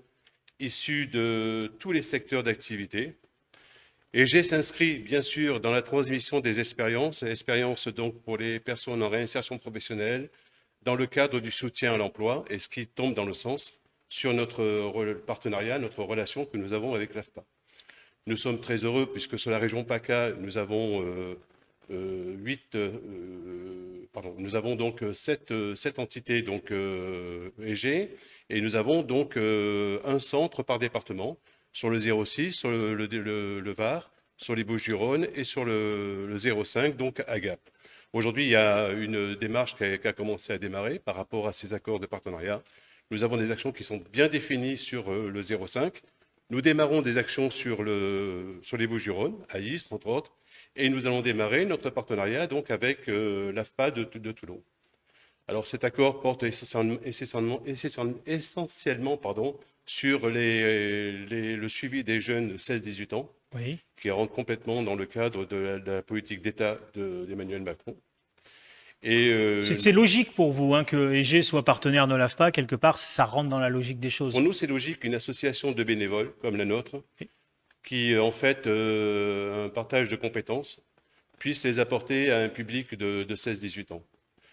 issus de tous les secteurs d'activité. EG s'inscrit bien sûr dans la transmission des expériences donc pour les personnes en réinsertion professionnelle, dans le cadre du soutien à l'emploi, et ce qui tombe dans le sens sur notre partenariat, notre relation que nous avons avec l'AFPA. Nous sommes très heureux puisque sur la région PACA, nous avons nous avons donc 7 entités donc EG et nous avons donc un centre par département sur le 06, sur le Var, sur les Bouches-du-Rhône et sur le 05 donc à Gap. Aujourd'hui, il y a une démarche qui a commencé à démarrer par rapport à ces accords de partenariat. Nous avons des actions qui sont bien définies sur le 05. Nous démarrons des actions sur les Bouches-du-Rhône, à Istres entre autres. Et nous allons démarrer notre partenariat donc avec l'AFPA de Toulon. Alors cet accord porte essentiellement sur le suivi des jeunes de 16-18 ans, qui rentrent complètement dans le cadre de la politique d'État d'Emmanuel Macron. C'est logique pour vous que EG soit partenaire de l'AFPA, quelque part, ça rentre dans la logique des choses. Pour nous, c'est logique qu'une association de bénévoles comme la nôtre, qui en fait un partage de compétences, puisse les apporter à un public de 16-18 ans.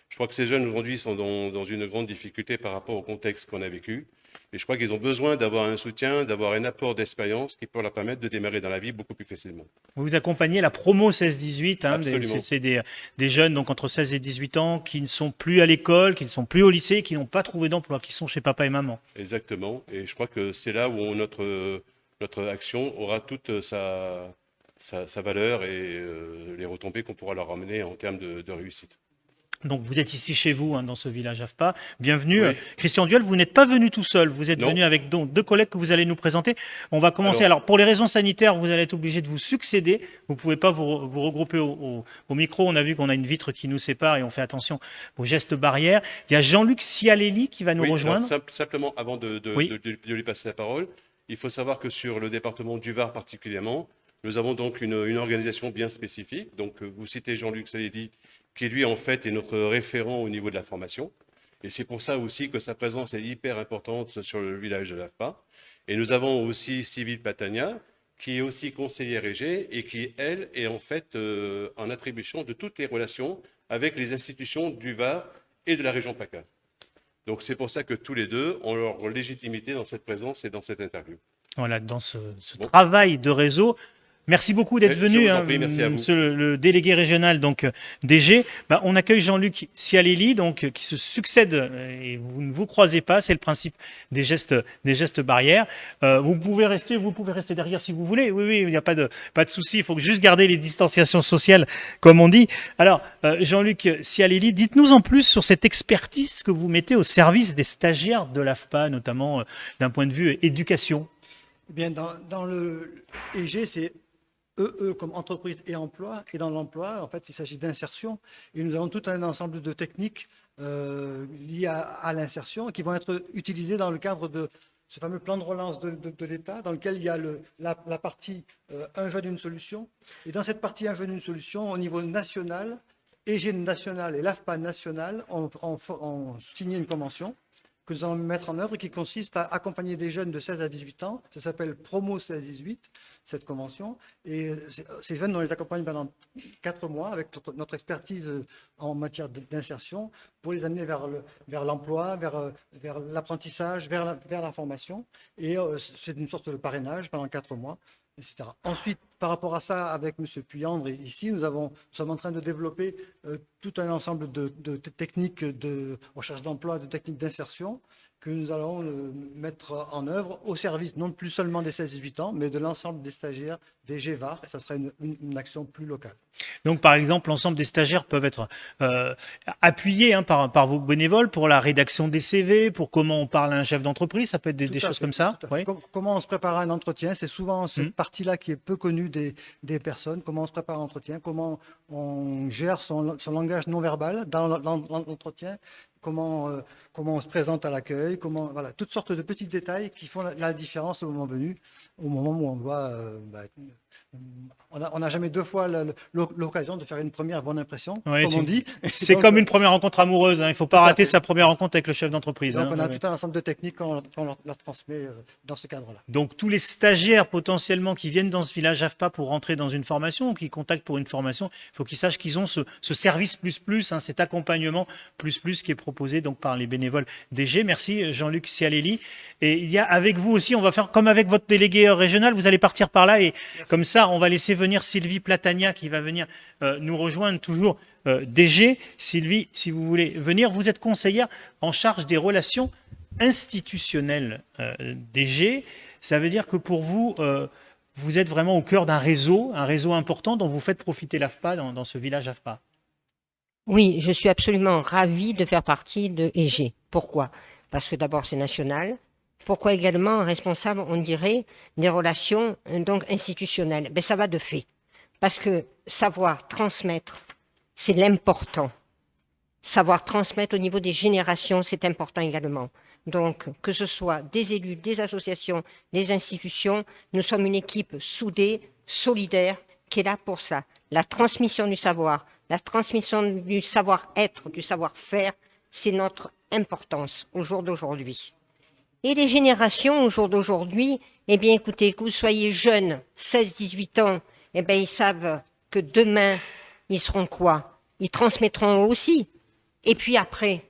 Je crois que ces jeunes aujourd'hui sont dans une grande difficulté par rapport au contexte qu'on a vécu. Et je crois qu'ils ont besoin d'avoir un soutien, d'avoir un apport d'expérience qui peut leur permettre de démarrer dans la vie beaucoup plus facilement. Vous accompagnez la promo 16-18, c'est des jeunes donc entre 16 et 18 ans qui ne sont plus à l'école, qui ne sont plus au lycée, qui n'ont pas trouvé d'emploi, qui sont chez papa et maman. Exactement, et je crois que c'est là où notre action aura toute sa valeur et les retombées qu'on pourra leur ramener en termes de réussite. Donc vous êtes ici chez vous, dans ce village AFPA. Bienvenue. Oui. Christian Diol, vous n'êtes pas venu tout seul, vous êtes venu avec donc 2 collègues que vous allez nous présenter. On va commencer. Alors pour les raisons sanitaires, vous allez être obligé de vous succéder. Vous ne pouvez pas vous regrouper au micro. On a vu qu'on a une vitre qui nous sépare et on fait attention aux gestes barrières. Il y a Jean-Luc Cialelli qui va nous rejoindre. Alors, simplement, avant de lui passer la parole, il faut savoir que sur le département du Var particulièrement, nous avons donc une organisation bien spécifique. Donc vous citez Jean-Luc Cialelli, qui lui en fait est notre référent au niveau de la formation. Et c'est pour ça aussi que sa présence est hyper importante sur le village de l'AFPA. Et nous avons aussi Sybille Patania, qui est aussi conseillère EG et qui, elle, est en fait en attribution de toutes les relations avec les institutions du Var et de la région PACA. Donc c'est pour ça que tous les deux ont leur légitimité dans cette présence et dans cette interview. Voilà, dans ce travail de réseau. Merci beaucoup d'être Je venu, vous en prie, merci à vous. monsieur le délégué régional donc DG. On accueille Jean-Luc Cialelli, donc qui se succède et vous ne vous croisez pas. C'est le principe des gestes barrières. Vous pouvez rester derrière si vous voulez. Oui, il n'y a pas de souci. Il faut juste garder les distanciations sociales, comme on dit. Alors, Jean-Luc Cialelli, dites-nous en plus sur cette expertise que vous mettez au service des stagiaires de l'AFPA, notamment d'un point de vue éducation. Eh bien, dans le EG, c'est EE comme entreprise et emploi. Et dans l'emploi, en fait, il s'agit d'insertion. Et nous avons tout un ensemble de techniques liées à l'insertion qui vont être utilisées dans le cadre de ce fameux plan de relance de l'État, dans lequel il y a la partie un jeune, une solution. Et dans cette partie un jeune, une solution, au niveau national, EG national et l'AFPA national ont signé une convention que nous allons mettre en œuvre et qui consiste à accompagner des jeunes de 16 à 18 ans. Ça s'appelle Promo 16-18, cette convention. Et ces jeunes, on les accompagne pendant 4 mois avec notre expertise en matière d'insertion pour les amener vers l'emploi, vers l'apprentissage, vers la formation. Et c'est une sorte de parrainage pendant 4 mois, etc. Ensuite, par rapport à ça, avec M. Puyandre, ici, nous sommes en train de développer tout un ensemble de techniques de recherche d'emploi, de techniques d'insertion que nous allons mettre en œuvre au service non plus seulement des 16-18 ans, mais de l'ensemble des stagiaires des GVAR, et ça sera une action plus locale. Donc, par exemple, l'ensemble des stagiaires peuvent être appuyés par vos bénévoles pour la rédaction des CV, pour comment on parle à un chef d'entreprise, ça peut être des choses comme ça. Oui. Comment on se prépare à un entretien, c'est souvent cette partie-là qui est peu connue des personnes. Comment on se prépare à un entretien, comment on gère son langage non verbal dans l'entretien, comment on se présente à l'accueil, voilà, toutes sortes de petits détails qui font la différence au moment venu, au moment où on doit... on n'a jamais 2 fois l'occasion de faire une première bonne impression, oui, comme on dit. C'est comme une première rencontre amoureuse, hein. Il ne faut pas rater sa première rencontre avec le chef d'entreprise. Donc on a tout un ensemble de techniques qu'on leur transmet dans ce cadre-là. Donc tous les stagiaires potentiellement qui viennent dans ce village AFPA pour rentrer dans une formation ou qui contactent pour une formation, il faut qu'ils sachent qu'ils ont ce service plus, hein, cet accompagnement plus qui est proposé donc par les bénévoles DG. Merci Jean-Luc Cialelli. Et il y a avec vous aussi, on va faire comme avec votre délégué régional, vous allez partir par là et comme ça on va laisser venir Sylvie Platania qui va venir nous rejoindre toujours DG. Sylvie, si vous voulez venir, vous êtes conseillère en charge des relations institutionnelles DG. Ça veut dire que pour vous, vous êtes vraiment au cœur d'un réseau important dont vous faites profiter l'AFPA dans ce village AFPA. Oui, je suis absolument ravie de faire partie de EG. Pourquoi? Parce que d'abord c'est national. Pourquoi également responsable, on dirait, des relations donc institutionnelles? Ça va de fait. Parce que savoir transmettre, c'est l'important. Savoir transmettre au niveau des générations, c'est important également. Donc, que ce soit des élus, des associations, des institutions, nous sommes une équipe soudée, solidaire, qui est là pour ça. La transmission du savoir, la transmission du savoir-être, du savoir-faire, c'est notre importance au jour d'aujourd'hui. Et les générations au jour d'aujourd'hui, eh bien écoutez, que vous soyez jeunes, 16-18 ans, eh bien ils savent que demain, ils seront quoi? Ils transmettront aussi. Et puis après,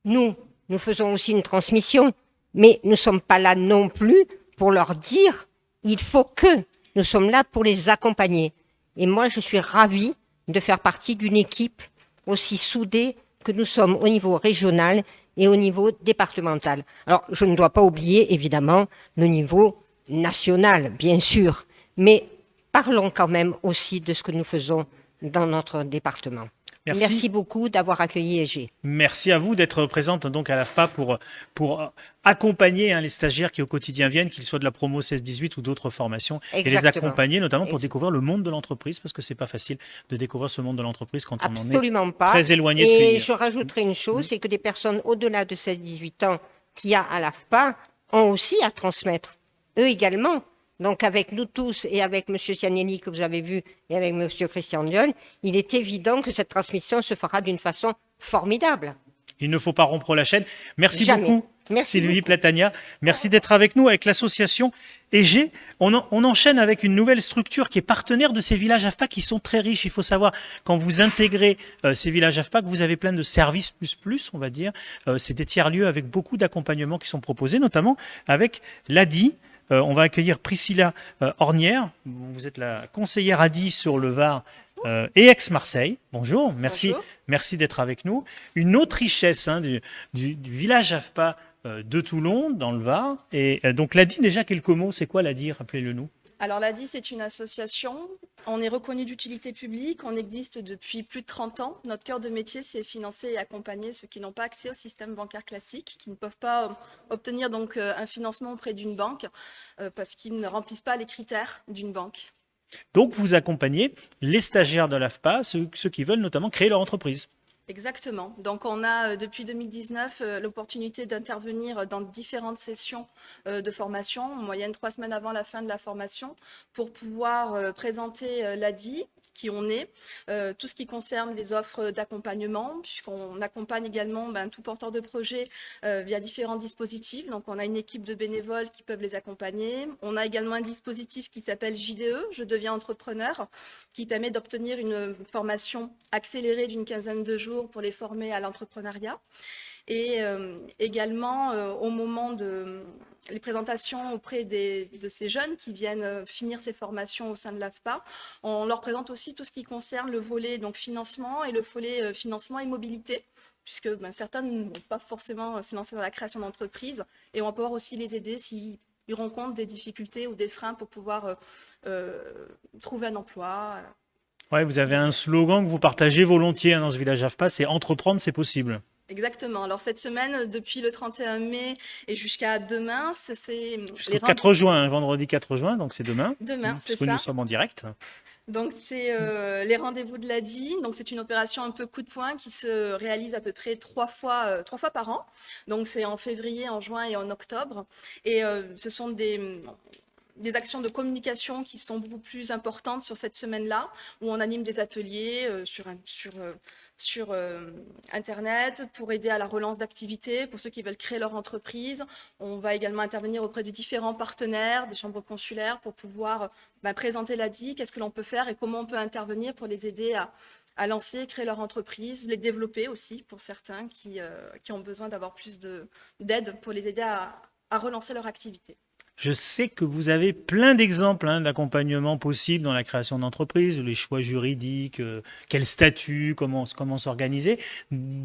nous faisons aussi une transmission, mais nous ne sommes pas là non plus pour leur dire il faut que. Nous sommes là pour les accompagner. Et moi, je suis ravie de faire partie d'une équipe aussi soudée que nous sommes au niveau régional et au niveau départemental. Alors, je ne dois pas oublier, évidemment, le niveau national, bien sûr, mais parlons quand même aussi de ce que nous faisons dans notre département. Merci beaucoup d'avoir accueilli EG. Merci à vous d'être présente donc à l'AFPA pour accompagner les stagiaires qui au quotidien viennent, qu'ils soient de la promo 16-18 ou d'autres formations, et les accompagner notamment pour découvrir le monde de l'entreprise, parce que c'est pas facile de découvrir ce monde de l'entreprise quand on en est très éloigné. Et je rajouterai une chose, c'est que des personnes au-delà de 16-18 ans qu'il y a à l'AFPA ont aussi à transmettre, eux également. Donc avec nous tous et avec M. Cianelli que vous avez vu et avec M. Christian Diol, il est évident que cette transmission se fera d'une façon formidable. Il ne faut pas rompre la chaîne. Merci beaucoup Sylvie Platania. Merci d'être avec nous avec l'association EG. On enchaîne avec une nouvelle structure qui est partenaire de ces villages AFPA qui sont très riches. Il faut savoir, quand vous intégrez ces villages AFPA, que vous avez plein de services plus, on va dire. C'est des tiers-lieux avec beaucoup d'accompagnements qui sont proposés, notamment avec l'ADI, On va accueillir Priscilla Ornière. Vous êtes la conseillère ADI sur le Var et Aix-Marseille. Bonjour, merci, Bonjour. merci d'être avec nous. Une autre richesse du village AFPA de Toulon, dans le Var. Et donc l'ADI, déjà quelques mots, c'est quoi l'ADI? Rappelez-le nous. Alors l'ADI, c'est une association. On est reconnu d'utilité publique. On existe depuis plus de 30 ans. Notre cœur de métier, c'est financer et accompagner ceux qui n'ont pas accès au système bancaire classique, qui ne peuvent pas obtenir donc un financement auprès d'une banque parce qu'ils ne remplissent pas les critères d'une banque. Donc vous accompagnez les stagiaires de l'AFPA, ceux qui veulent notamment créer leur entreprise. Exactement. Donc on a depuis 2019 l'opportunité d'intervenir dans différentes sessions de formation, en moyenne 3 semaines avant la fin de la formation, pour pouvoir présenter l'ADI, qui on est, tout ce qui concerne les offres d'accompagnement, puisqu'on accompagne également tout porteur de projet via différents dispositifs. Donc on a une équipe de bénévoles qui peuvent les accompagner. On a également un dispositif qui s'appelle JDE, Je deviens entrepreneur, qui permet d'obtenir une formation accélérée d'une quinzaine de jours pour les former à l'entrepreneuriat. Et également, au moment les présentations auprès de ces jeunes qui viennent finir ces formations au sein de l'AFPA, on leur présente aussi tout ce qui concerne le volet donc, financement et le volet financement et mobilité, puisque certains ne vont pas forcément se lancer dans la création d'entreprise, et on va pouvoir aussi les aider s'ils rencontrent des difficultés ou des freins pour pouvoir trouver un emploi. Ouais, vous avez un slogan que vous partagez volontiers dans ce village AFPA, c'est « Entreprendre, c'est possible ». Exactement. Alors cette semaine, depuis le 31 mai et jusqu'à demain, c'est jusqu'au 4 juin, vendredi 4 juin, donc c'est demain. Demain, c'est ça. Parce que nous sommes en direct. Donc c'est les rendez-vous de l'ADI. Donc c'est une opération un peu coup de poing qui se réalise à peu près 3 fois par an. Donc c'est en février, en juin et en octobre. Et ce sont des actions de communication qui sont beaucoup plus importantes sur cette semaine-là, où on anime des ateliers sur Internet pour aider à la relance d'activités, pour ceux qui veulent créer leur entreprise. On va également intervenir auprès de différents partenaires, des chambres consulaires, pour pouvoir présenter l'ADI, qu'est-ce que l'on peut faire et comment on peut intervenir pour les aider à lancer, créer leur entreprise, les développer aussi pour certains qui ont besoin d'avoir plus d'aide pour les aider à relancer leur activité. Je sais que vous avez plein d'exemples d'accompagnement possible dans la création d'entreprise, les choix juridiques, quel statut, comment s'organiser.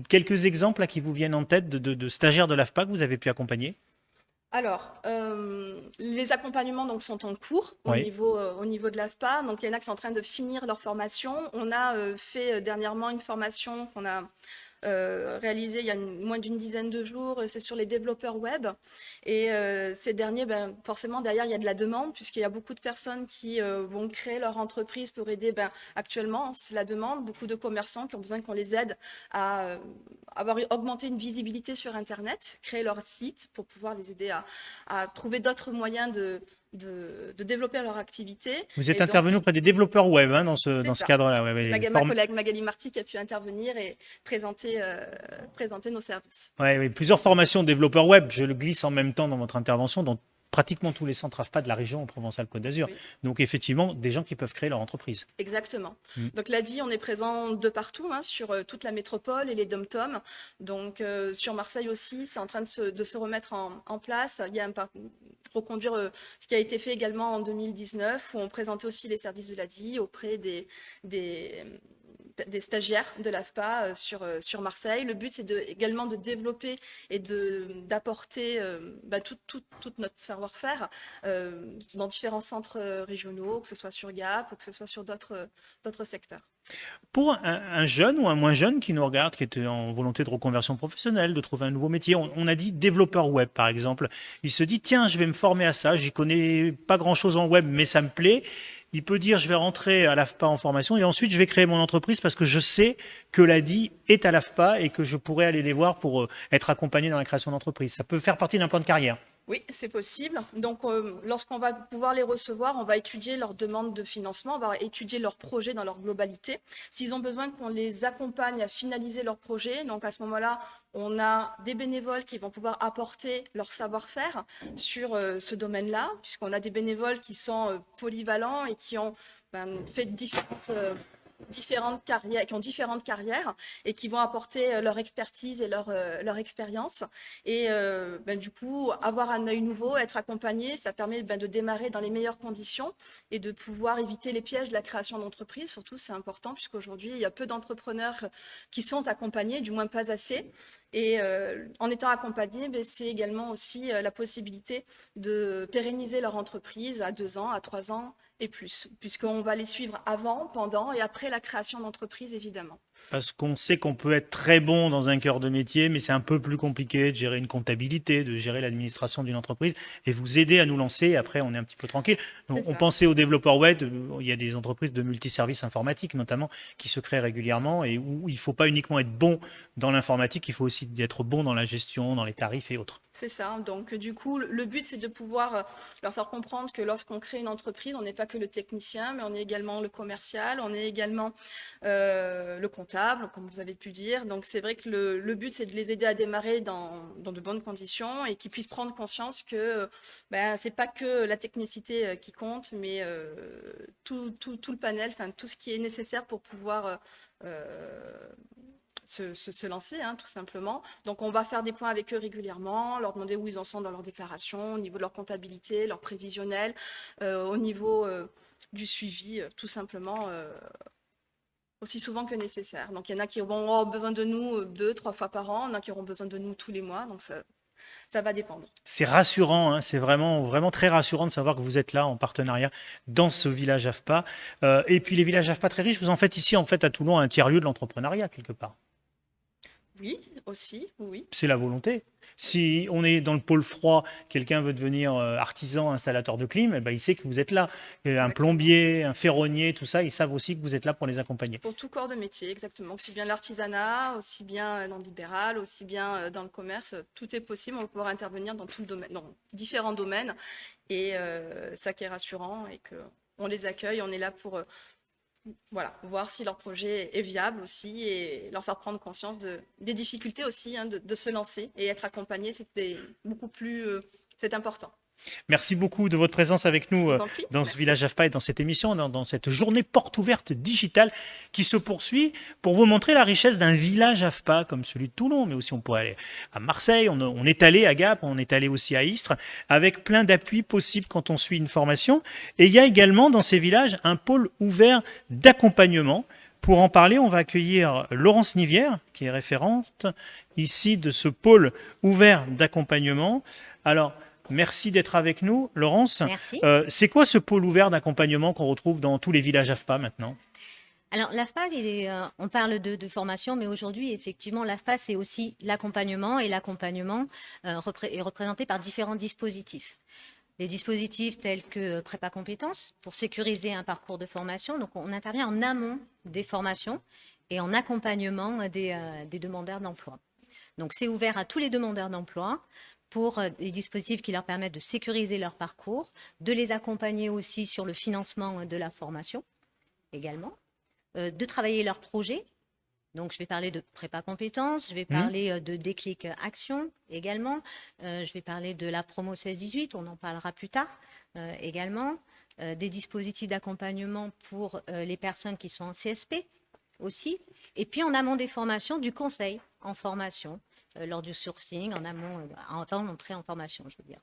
Quelques exemples qui vous viennent en tête de stagiaires de l'AFPA que vous avez pu accompagner? Alors, les accompagnements donc, sont en cours au niveau de l'AFPA. Donc, il y en a qui sont en train de finir leur formation. On a fait dernièrement une formation qu'on a réalisée il y a moins d'une dizaine de jours. C'est sur les développeurs web. Et ces derniers, forcément, derrière, il y a de la demande, puisqu'il y a beaucoup de personnes qui vont créer leur entreprise pour aider. Actuellement, c'est la demande. Beaucoup de commerçants qui ont besoin qu'on les aide à augmenter une visibilité sur Internet, créer leur site pour pouvoir les aider à trouver d'autres moyens de développer leur activité. Vous êtes intervenu auprès des développeurs web dans ce cadre-là. Ma collègue Magali Marty qui a pu intervenir et présenter nos services. Oui, plusieurs formations de développeurs web, je le glisse en même temps dans votre intervention, dans pratiquement tous les centres AFPA de la région en Provence-Alpes-Côte d'Azur. Oui. Donc effectivement, des gens qui peuvent créer leur entreprise. Exactement. Donc l'ADI, on est présent de partout, sur toute la métropole et les dom-toms. Donc sur Marseille aussi, c'est en train de se remettre en place. Il y a reconduire ce qui a été fait également en 2019, où on présentait aussi les services de l'ADI auprès des stagiaires de l'AFPA sur Marseille. Le but, c'est également de développer et d'apporter tout notre savoir-faire dans différents centres régionaux, que ce soit sur Gap ou que ce soit sur d'autres secteurs. Pour un jeune ou un moins jeune qui nous regarde, qui est en volonté de reconversion professionnelle, de trouver un nouveau métier, on a dit développeur web par exemple, il se dit tiens, je vais me former à ça, j'y connais pas grand-chose en web, mais ça me plaît. Il peut dire je vais rentrer à l'AFPA en formation et ensuite je vais créer mon entreprise parce que je sais que l'ADI est à l'AFPA et que je pourrais aller les voir pour être accompagné dans la création d'entreprise. Ça peut faire partie d'un plan de carrière. Oui, c'est possible. Donc, lorsqu'on va pouvoir les recevoir, on va étudier leurs demandes de financement, on va étudier leurs projets dans leur globalité. S'ils ont besoin qu'on les accompagne à finaliser leurs projets, donc à ce moment-là, on a des bénévoles qui vont pouvoir apporter leur savoir-faire sur ce domaine-là, puisqu'on a des bénévoles qui sont polyvalents et qui ont fait différentes différentes carrières, qui ont différentes carrières et qui vont apporter leur expertise et leur expérience. Et du coup, avoir un œil nouveau, être accompagné, ça permet de démarrer dans les meilleures conditions et de pouvoir éviter les pièges de la création d'entreprise. Surtout, c'est important puisqu'aujourd'hui, il y a peu d'entrepreneurs qui sont accompagnés, du moins pas assez. Et en étant accompagné, c'est également aussi la possibilité de pérenniser leur entreprise à 2 ans, à 3 ans et plus, puisqu'on va les suivre avant, pendant et après la création d'entreprise, évidemment. Parce qu'on sait qu'on peut être très bon dans un cœur de métier, mais c'est un peu plus compliqué de gérer une comptabilité, de gérer l'administration d'une entreprise et vous aider à nous lancer. Et après, on est un petit peu tranquille. On pensait aux développeurs web. Il y a des entreprises de multiservices informatiques, notamment, qui se créent régulièrement et où il ne faut pas uniquement être bon dans l'informatique, il faut aussi être bon dans la gestion, dans les tarifs et autres. C'est ça. Donc, du coup, le but, c'est de pouvoir leur faire comprendre que lorsqu'on crée une entreprise, on n'est pas que le technicien, mais on est également le commercial, on est également le comptable, comme vous avez pu dire. Donc, c'est vrai que le but, c'est de les aider à démarrer dans de bonnes conditions et qu'ils puissent prendre conscience que c'est pas que la technicité qui compte, mais tout le panel, tout ce qui est nécessaire pour pouvoir se lancer, tout simplement. Donc, on va faire des points avec eux régulièrement, leur demander où ils en sont dans leur déclaration, au niveau de leur comptabilité, leur prévisionnel, au niveau du suivi, tout simplement, aussi souvent que nécessaire. Donc, il y en a qui auront besoin de nous 2-3 fois par an, il y en a qui auront besoin de nous tous les mois, donc ça va dépendre. C'est rassurant, c'est vraiment, vraiment très rassurant de savoir que vous êtes là en partenariat dans ce village AFPA. Et puis les villages AFPA très riches, vous en faites ici en fait à Toulon un tiers-lieu de l'entrepreneuriat quelque part. Oui, aussi, oui. C'est la volonté. Si on est dans le pôle froid, quelqu'un veut devenir artisan, installateur de clim, il sait que vous êtes là. Un plombier, un ferronnier, tout ça, ils savent aussi que vous êtes là pour les accompagner. Pour tout corps de métier, exactement. Aussi bien l'artisanat, aussi bien dans le libéral, aussi bien dans le commerce, tout est possible. On va pouvoir intervenir dans tout le domaine, dans différents domaines. Et ça qui est rassurant et qu'on les accueille, on est là pour voir si leur projet est viable aussi et leur faire prendre conscience des difficultés aussi de se lancer et être accompagné, c'est important. Merci beaucoup de votre présence avec nous dans ce village AFPA et dans cette émission, dans cette journée porte ouverte digitale qui se poursuit pour vous montrer la richesse d'un village AFPA comme celui de Toulon, mais aussi on pourrait aller à Marseille, on est allé à Gap, on est allé aussi à Istres, avec plein d'appuis possibles quand on suit une formation. Et il y a également dans ces villages un pôle ouvert d'accompagnement. Pour en parler, on va accueillir Laurence Nivière, qui est référente ici de ce pôle ouvert d'accompagnement. Alors, merci d'être avec nous, Laurence. Merci. C'est quoi ce pôle ouvert d'accompagnement qu'on retrouve dans tous les villages AFPA maintenant? Alors, l'AFPA, on parle de formation, mais aujourd'hui, effectivement, l'AFPA, c'est aussi l'accompagnement, et l'accompagnement est représenté par différents dispositifs. Des dispositifs tels que prépa compétences pour sécuriser un parcours de formation. Donc, on intervient en amont des formations et en accompagnement des demandeurs d'emploi. Donc, c'est ouvert à tous les demandeurs d'emploi pour des dispositifs qui leur permettent de sécuriser leur parcours, de les accompagner aussi sur le financement de la formation également, de travailler leurs projets. Donc, je vais parler de prépa compétences, je vais parler de déclic action également, je vais parler de la promo 16-18, on en parlera plus tard également, des dispositifs d'accompagnement pour les personnes qui sont en CSP aussi, et puis en amont des formations, du conseil en formation, lors du sourcing, en amont, en temps d'entrée en formation, je veux dire.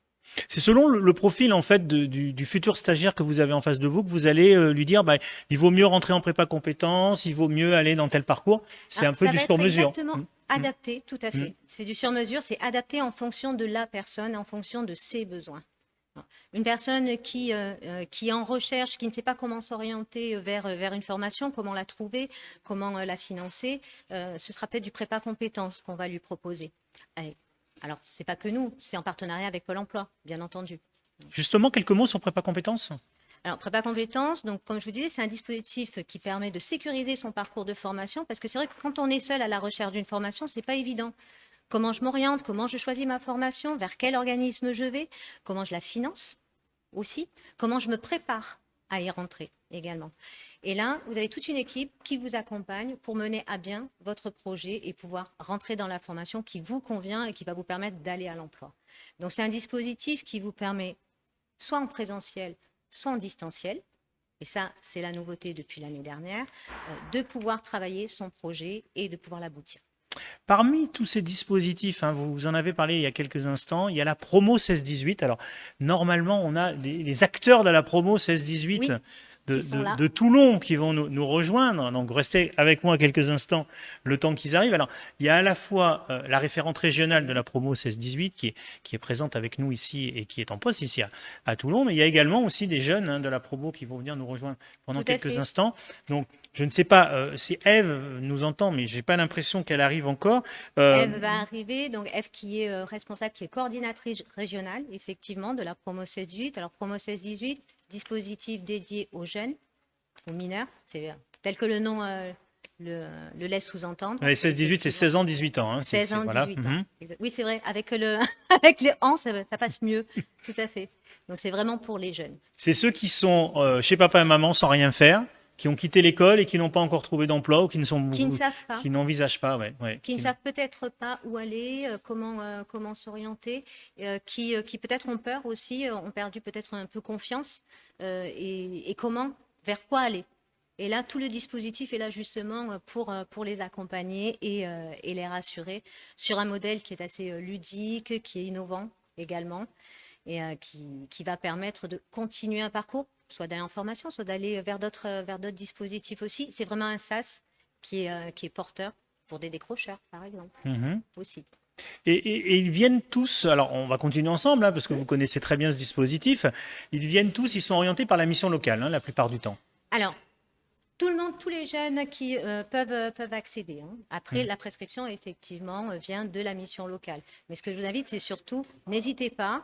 C'est selon le profil en fait du futur stagiaire que vous avez en face de vous que vous allez lui dire il vaut mieux rentrer en prépa compétences, il vaut mieux aller dans tel parcours. C'est un peu du sur-mesure. Exactement adapté, tout à fait. C'est du sur-mesure, c'est adapté en fonction de la personne, en fonction de ses besoins. Une personne qui est en recherche, qui ne sait pas comment s'orienter vers une formation, comment la trouver, comment la financer, ce sera peut-être du prépa compétences qu'on va lui proposer. Alors, ce n'est pas que nous, c'est en partenariat avec Pôle emploi, bien entendu. Justement, quelques mots sur prépa compétences. Alors, prépa compétences, donc, comme je vous disais, c'est un dispositif qui permet de sécuriser son parcours de formation, parce que c'est vrai que quand on est seul à la recherche d'une formation, ce n'est pas évident. Comment je m'oriente, comment je choisis ma formation, vers quel organisme je vais, comment je la finance aussi, comment je me prépare à y rentrer également. Et là, vous avez toute une équipe qui vous accompagne pour mener à bien votre projet et pouvoir rentrer dans la formation qui vous convient et qui va vous permettre d'aller à l'emploi. Donc, c'est un dispositif qui vous permet, soit en présentiel, soit en distanciel, et ça c'est la nouveauté depuis l'année dernière, de pouvoir travailler son projet et de pouvoir l'aboutir. Parmi tous ces dispositifs, hein, vous en avez parlé il y a quelques instants, il y a la promo 16-18. Alors, normalement, on a les acteurs de la promo 16-18 Oui, qui sont là. de Toulon qui vont nous rejoindre. Donc, restez avec moi quelques instants le temps qu'ils arrivent. Alors, il y a à la fois la référente régionale de la promo 16-18 qui est présente avec nous ici et qui est en poste ici à Toulon, mais il y a également aussi des jeunes, hein, de la promo qui vont venir nous rejoindre pendant Tout à quelques fait. instants. Donc, je ne sais pas si Ève nous entend, mais j'ai pas l'impression qu'elle arrive encore. Ève va arriver, donc Ève qui est responsable, qui est coordinatrice régionale, effectivement, de la promo 16-18. Alors, promo 16-18, dispositif dédié aux jeunes, aux mineurs, c'est tel que le nom le laisse sous-entendre. Les 16-18, c'est 16 ans, 18 ans. Hein. 16 ans, voilà. 18 ans. Mhm. Oui, c'est vrai, avec avec les ans, ça passe mieux, tout à fait. Donc, c'est vraiment pour les jeunes. C'est ceux qui sont chez papa et maman sans rien faire, qui ont quitté l'école et qui n'ont pas encore trouvé d'emploi ou qui ne savent pas. qui n'envisagent pas. Ouais, Qui ne savent peut-être pas où aller, comment s'orienter, qui peut-être ont peur aussi, ont perdu peut-être un peu confiance, et comment, vers quoi aller. Et là, tout le dispositif est là justement pour les accompagner et les rassurer sur un modèle qui est assez ludique, qui est innovant également, et qui va permettre de continuer un parcours, soit d'aller en formation, soit d'aller vers d'autres dispositifs aussi. C'est vraiment un SaaS qui est porteur pour des décrocheurs, par exemple, aussi. Et ils viennent tous, alors on va continuer ensemble, hein, parce que vous connaissez très bien ce dispositif, ils viennent tous, ils sont orientés par la mission locale, hein, la plupart du temps. Alors, tout le monde, tous les jeunes qui peuvent accéder. Hein. Après, la prescription, effectivement, vient de la mission locale. Mais ce que je vous invite, c'est surtout, n'hésitez pas,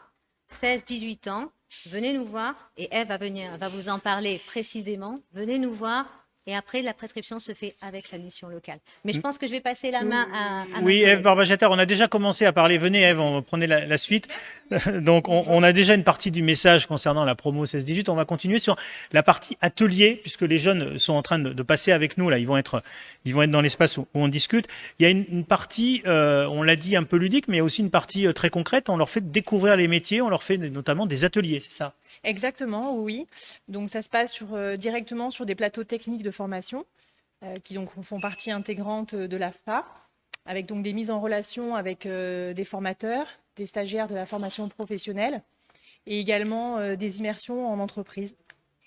16-18 ans, venez nous voir, et Ève va vous en parler précisément. Venez nous voir, et après, la prescription se fait avec la mission locale. Mais je pense que je vais passer la main à Oui, Ève Barbagetter, on a déjà commencé à parler. Venez, Ève, on prenait la suite. Donc, on a déjà une partie du message concernant la promo 16-18. On va continuer sur la partie atelier, puisque les jeunes sont en train de passer avec nous. Là, ils vont être dans l'espace où on discute. Il y a une partie, on l'a dit, un peu ludique, mais il y a aussi une partie très concrète. On leur fait découvrir les métiers, on leur fait notamment des ateliers, c'est ça? Exactement, oui. Donc ça se passe directement sur des plateaux techniques de formation qui donc font partie intégrante de l'AFPA, avec donc des mises en relation avec des formateurs, des stagiaires de la formation professionnelle et également des immersions en entreprise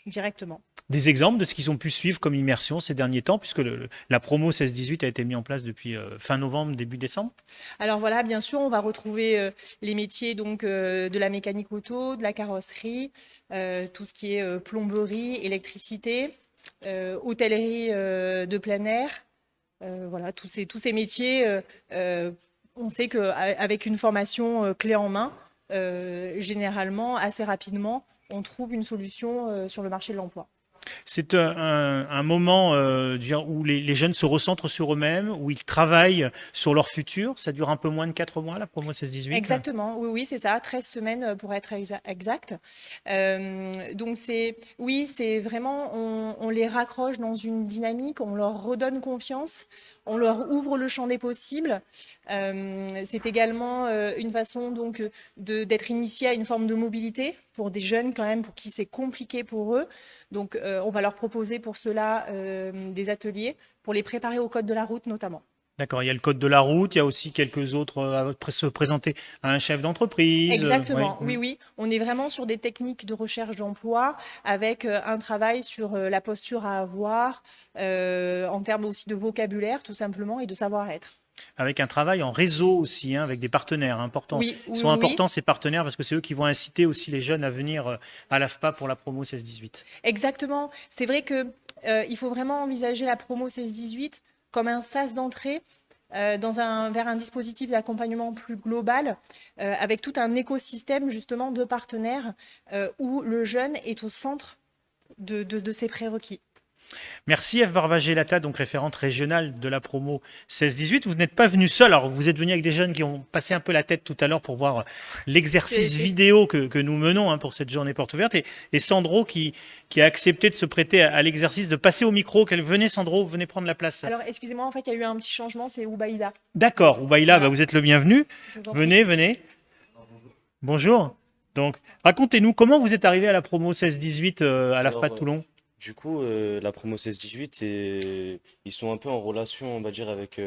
directement. Des exemples de ce qu'ils ont pu suivre comme immersion ces derniers temps, puisque la promo 16-18 a été mise en place depuis fin novembre, début décembre. Alors voilà, bien sûr, on va retrouver les métiers donc, de la mécanique auto, de la carrosserie, tout ce qui est plomberie, électricité, hôtellerie de plein air. Voilà, tous ces métiers, on sait qu'avec une formation clé en main, généralement, assez rapidement, on trouve une solution sur le marché de l'emploi. C'est un moment où les jeunes se recentrent sur eux-mêmes, où ils travaillent sur leur futur. Ça dure un peu moins de 4 mois, la promo 16-18. Exactement, oui, c'est ça, 13 semaines pour être exact. Donc c'est vraiment, on les raccroche dans une dynamique, on leur redonne confiance, on leur ouvre le champ des possibles. C'est également une façon donc d'être initié à une forme de mobilité pour des jeunes quand même, pour qui c'est compliqué pour eux. Donc on va leur proposer pour cela des ateliers pour les préparer au code de la route notamment. D'accord, il y a le code de la route, il y a aussi quelques autres à se présenter à un chef d'entreprise. Exactement, oui. On est vraiment sur des techniques de recherche d'emploi avec un travail sur la posture à avoir, en termes aussi de vocabulaire tout simplement et de savoir-être. Avec un travail en réseau aussi, hein, avec des partenaires importants. Ils sont importants ces partenaires parce que c'est eux qui vont inciter aussi les jeunes à venir à l'AFPA pour la promo 16-18. Exactement, c'est vrai qu'il faut vraiment envisager la promo 16-18 comme un sas d'entrée vers un dispositif d'accompagnement plus global, avec tout un écosystème justement de partenaires où le jeune est au centre de ses prérequis. Merci Ève Barbagé-Lata, donc référente régionale de la promo 16-18. Vous n'êtes pas venu seul, alors vous êtes venu avec des jeunes qui ont passé un peu la tête tout à l'heure pour voir l'exercice vidéo que nous menons, hein, pour cette journée porte ouverte. Et Sandro qui a accepté de se prêter à l'exercice de passer au micro. Venez Sandro, venez prendre la place. Alors excusez-moi, en fait il y a eu un petit changement, c'est Oubaïda. D'accord, Oubaïda, vous êtes le bienvenu. Venez. Bonjour. Donc racontez-nous comment vous êtes arrivé à la promo 16-18 à l'AFPA de Toulon. Du coup, la promo 16-18, ils sont un peu en relation, on va dire, avec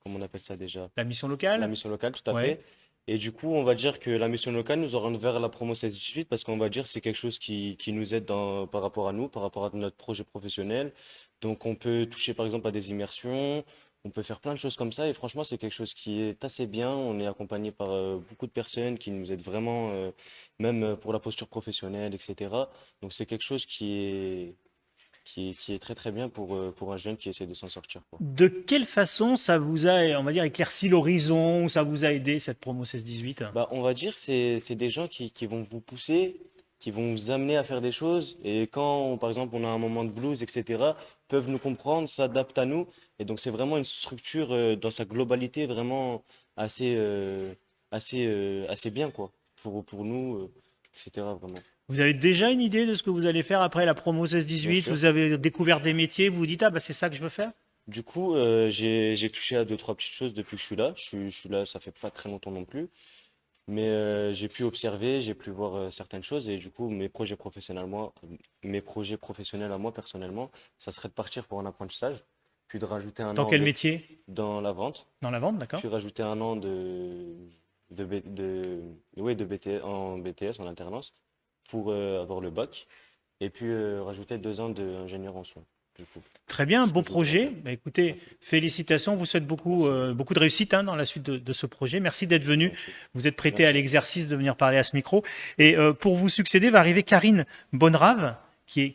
comment on appelle ça déjà? La mission locale? La mission locale, tout à Ouais. fait. Et du coup, on va dire que la mission locale nous oriente vers la promo 16-18 parce qu'on va dire que c'est quelque chose qui nous aide par rapport à nous, par rapport à notre projet professionnel. Donc, on peut toucher par exemple à des immersions, on peut faire plein de choses comme ça. Et franchement, c'est quelque chose qui est assez bien. On est accompagné par beaucoup de personnes qui nous aident vraiment, même pour la posture professionnelle, etc. Donc, c'est quelque chose qui est très très bien pour un jeune qui essaie de s'en sortir, quoi. De quelle façon ça vous a, on va dire, éclairci l'horizon ou ça vous a aidé cette promo 16-18? Bah, on va dire c'est des gens qui vont vous pousser, qui vont vous amener à faire des choses. Et quand, par exemple, on a un moment de blues, etc., peuvent nous comprendre, s'adaptent à nous. Et donc, c'est vraiment une structure dans sa globalité vraiment assez bien, quoi, pour nous, etc., vraiment. Vous avez déjà une idée de ce que vous allez faire après la promo Bien 16-18? sûr. Vous avez découvert des métiers, vous vous dites, ah bah c'est ça que je veux faire? Du coup, j'ai touché à deux, trois petites choses depuis que je suis là. Je suis là, ça fait pas très longtemps non plus. Mais j'ai pu observer, j'ai pu voir certaines choses. Et du coup, mes projets professionnels à moi, personnellement, ça serait de partir pour un apprentissage, puis de rajouter un Dans an quel métier? dans la vente, Dans la vente, d'accord. puis rajouter un an de BTS, en BTS, en alternance, pour avoir le bac. Et puis rajouter 2 ans d'ingénieur en soins, du coup. Très bien, beau projet. Bah, écoutez, félicitations, on vous souhaite beaucoup de réussite dans la suite de ce projet. Merci d'être venu. Vous êtes prêté à l'exercice de venir parler à ce micro. Et pour vous succéder, va arriver Karine Bonrave, qui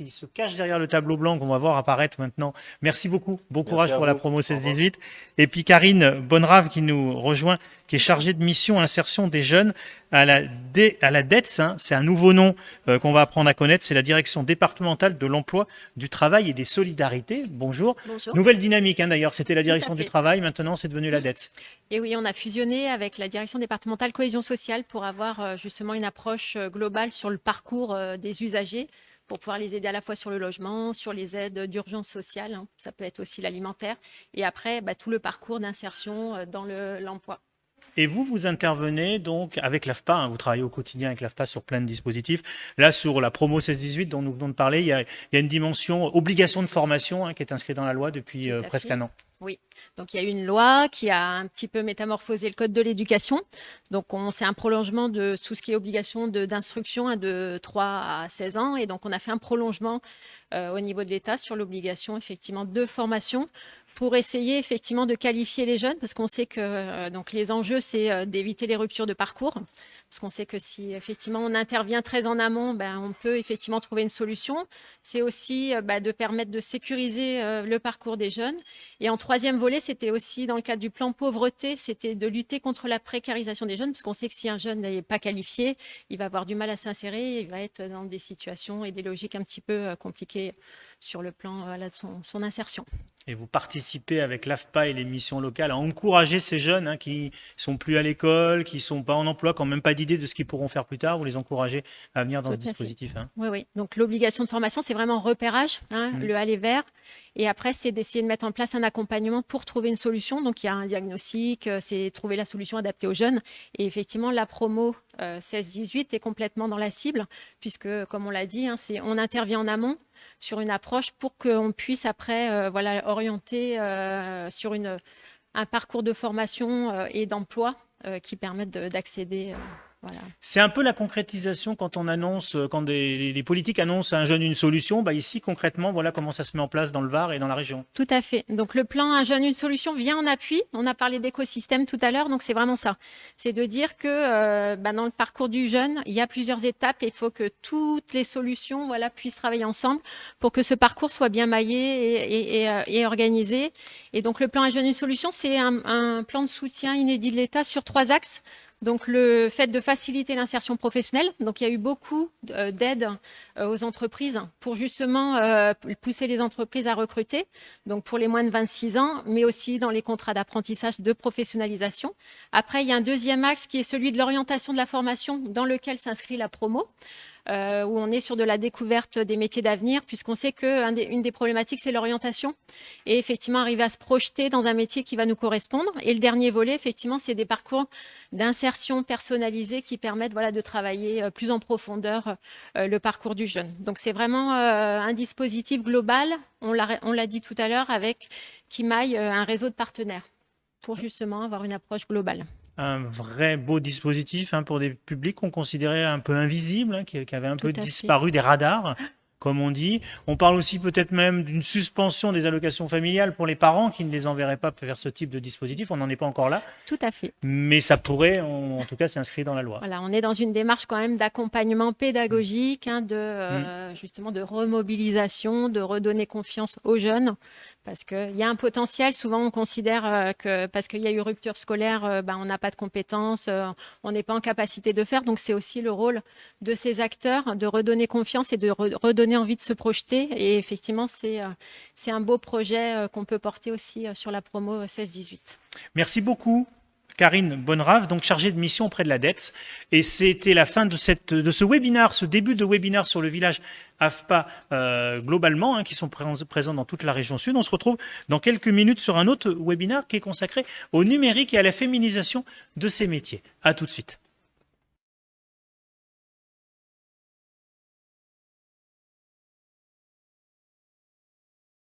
se cache derrière le tableau blanc qu'on va voir apparaître maintenant. Merci beaucoup. Bon courage pour la promo 16-18. Et puis Karine Bonrave qui nous rejoint, qui est chargée de mission insertion des jeunes à la DETS. C'est un nouveau nom qu'on va apprendre à connaître. C'est la direction départementale de l'emploi, du travail et des solidarités. Bonjour. Bonjour. Nouvelle dynamique d'ailleurs. C'était la Tout à direction du fait. travail. Maintenant, c'est devenu la DETS. Et oui, on a fusionné avec la direction départementale cohésion sociale pour avoir justement une approche globale sur le parcours des usagers, pour pouvoir les aider à la fois sur le logement, sur les aides d'urgence sociale, hein. Ça peut être aussi l'alimentaire, et après tout le parcours d'insertion dans l'emploi. Et vous intervenez donc avec l'AFPA, vous travaillez au quotidien avec l'AFPA sur plein de dispositifs. Là, sur la promo 16-18 dont nous venons de parler, il y a une dimension obligation de formation qui est inscrite dans la loi depuis Tout à presque fait. un an. Oui, donc il y a eu une loi qui a un petit peu métamorphosé le code de l'éducation. Donc c'est un prolongement de tout ce qui est obligation d'instruction de 3 à 16 ans. Et donc on a fait un prolongement au niveau de l'État sur l'obligation effectivement de formation pour essayer effectivement de qualifier les jeunes, parce qu'on sait que donc les enjeux, c'est d'éviter les ruptures de parcours. Parce qu'on sait que si effectivement on intervient très en amont, on peut effectivement trouver une solution. C'est aussi de permettre de sécuriser le parcours des jeunes. Et en troisième volet, c'était aussi dans le cadre du plan pauvreté, c'était de lutter contre la précarisation des jeunes, parce qu'on sait que si un jeune n'est pas qualifié, il va avoir du mal à s'insérer, il va être dans des situations et des logiques un petit peu compliquées sur le plan de son insertion. Et vous participez avec l'AFPA et les missions locales à encourager ces jeunes qui sont plus à l'école, qui sont pas en emploi, qui n'ont même pas d'idée de ce qu'ils pourront faire plus tard. Vous les encouragez à venir dans ce dispositif. Oui, oui. Donc l'obligation de formation, c'est vraiment repérage, le aller vers. Et après, c'est d'essayer de mettre en place un accompagnement pour trouver une solution. Donc il y a un diagnostic, c'est trouver la solution adaptée aux jeunes. Et effectivement, la promo 16-18 est complètement dans la cible, puisque, comme on l'a dit, on intervient en amont sur une approche pour qu'on puisse après orienter sur un parcours de formation et d'emploi qui permettent d'accéder. Voilà. C'est un peu la concrétisation quand on annonce, quand les politiques annoncent à un jeune une solution. Ici, concrètement, voilà comment ça se met en place dans le Var et dans la région. Tout à fait. Donc le plan Un jeune, une solution vient en appui. On a parlé d'écosystème tout à l'heure, donc c'est vraiment ça. C'est de dire que dans le parcours du jeune, il y a plusieurs étapes et il faut que toutes les solutions puissent travailler ensemble pour que ce parcours soit bien maillé et organisé. Et donc le plan Un jeune, une solution, c'est un plan de soutien inédit de l'État sur 3 axes. Donc le fait de faciliter l'insertion professionnelle, donc il y a eu beaucoup d'aides aux entreprises pour justement pousser les entreprises à recruter, donc pour les moins de 26 ans, mais aussi dans les contrats d'apprentissage de professionnalisation. Après, il y a un deuxième axe qui est celui de l'orientation de la formation dans lequel s'inscrit la promo. où on est sur de la découverte des métiers d'avenir, puisqu'on sait qu'une des problématiques, c'est l'orientation. Et effectivement, arriver à se projeter dans un métier qui va nous correspondre. Et le dernier volet, effectivement, c'est des parcours d'insertion personnalisés qui permettent de travailler plus en profondeur le parcours du jeune. Donc, c'est vraiment un dispositif global, on l'a dit tout à l'heure, qui maille un réseau de partenaires pour justement avoir une approche globale. Un vrai beau dispositif pour des publics qu'on considérait un peu invisibles, qui avaient un peu disparu des radars, comme on dit. On parle aussi peut-être même d'une suspension des allocations familiales pour les parents qui ne les enverraient pas vers ce type de dispositif. On n'en est pas encore là. Tout à fait. Mais ça pourrait, en tout cas, s'inscrire dans la loi. Voilà, on est dans une démarche quand même d'accompagnement pédagogique, justement de remobilisation, de redonner confiance aux jeunes. Parce qu'il y a un potentiel, souvent on considère que parce qu'il y a eu rupture scolaire, on n'a pas de compétences, on n'est pas en capacité de faire. Donc c'est aussi le rôle de ces acteurs de redonner confiance et de redonner envie de se projeter. Et effectivement, c'est un beau projet qu'on peut porter aussi sur la promo 16-18. Merci beaucoup. Karine Bonnerave, donc chargée de mission auprès de la DETS. Et c'était la fin de ce webinaire, ce début de webinaire sur le village AFPA globalement, qui sont présents dans toute la région sud. On se retrouve dans quelques minutes sur un autre webinaire qui est consacré au numérique et à la féminisation de ces métiers. À tout de suite.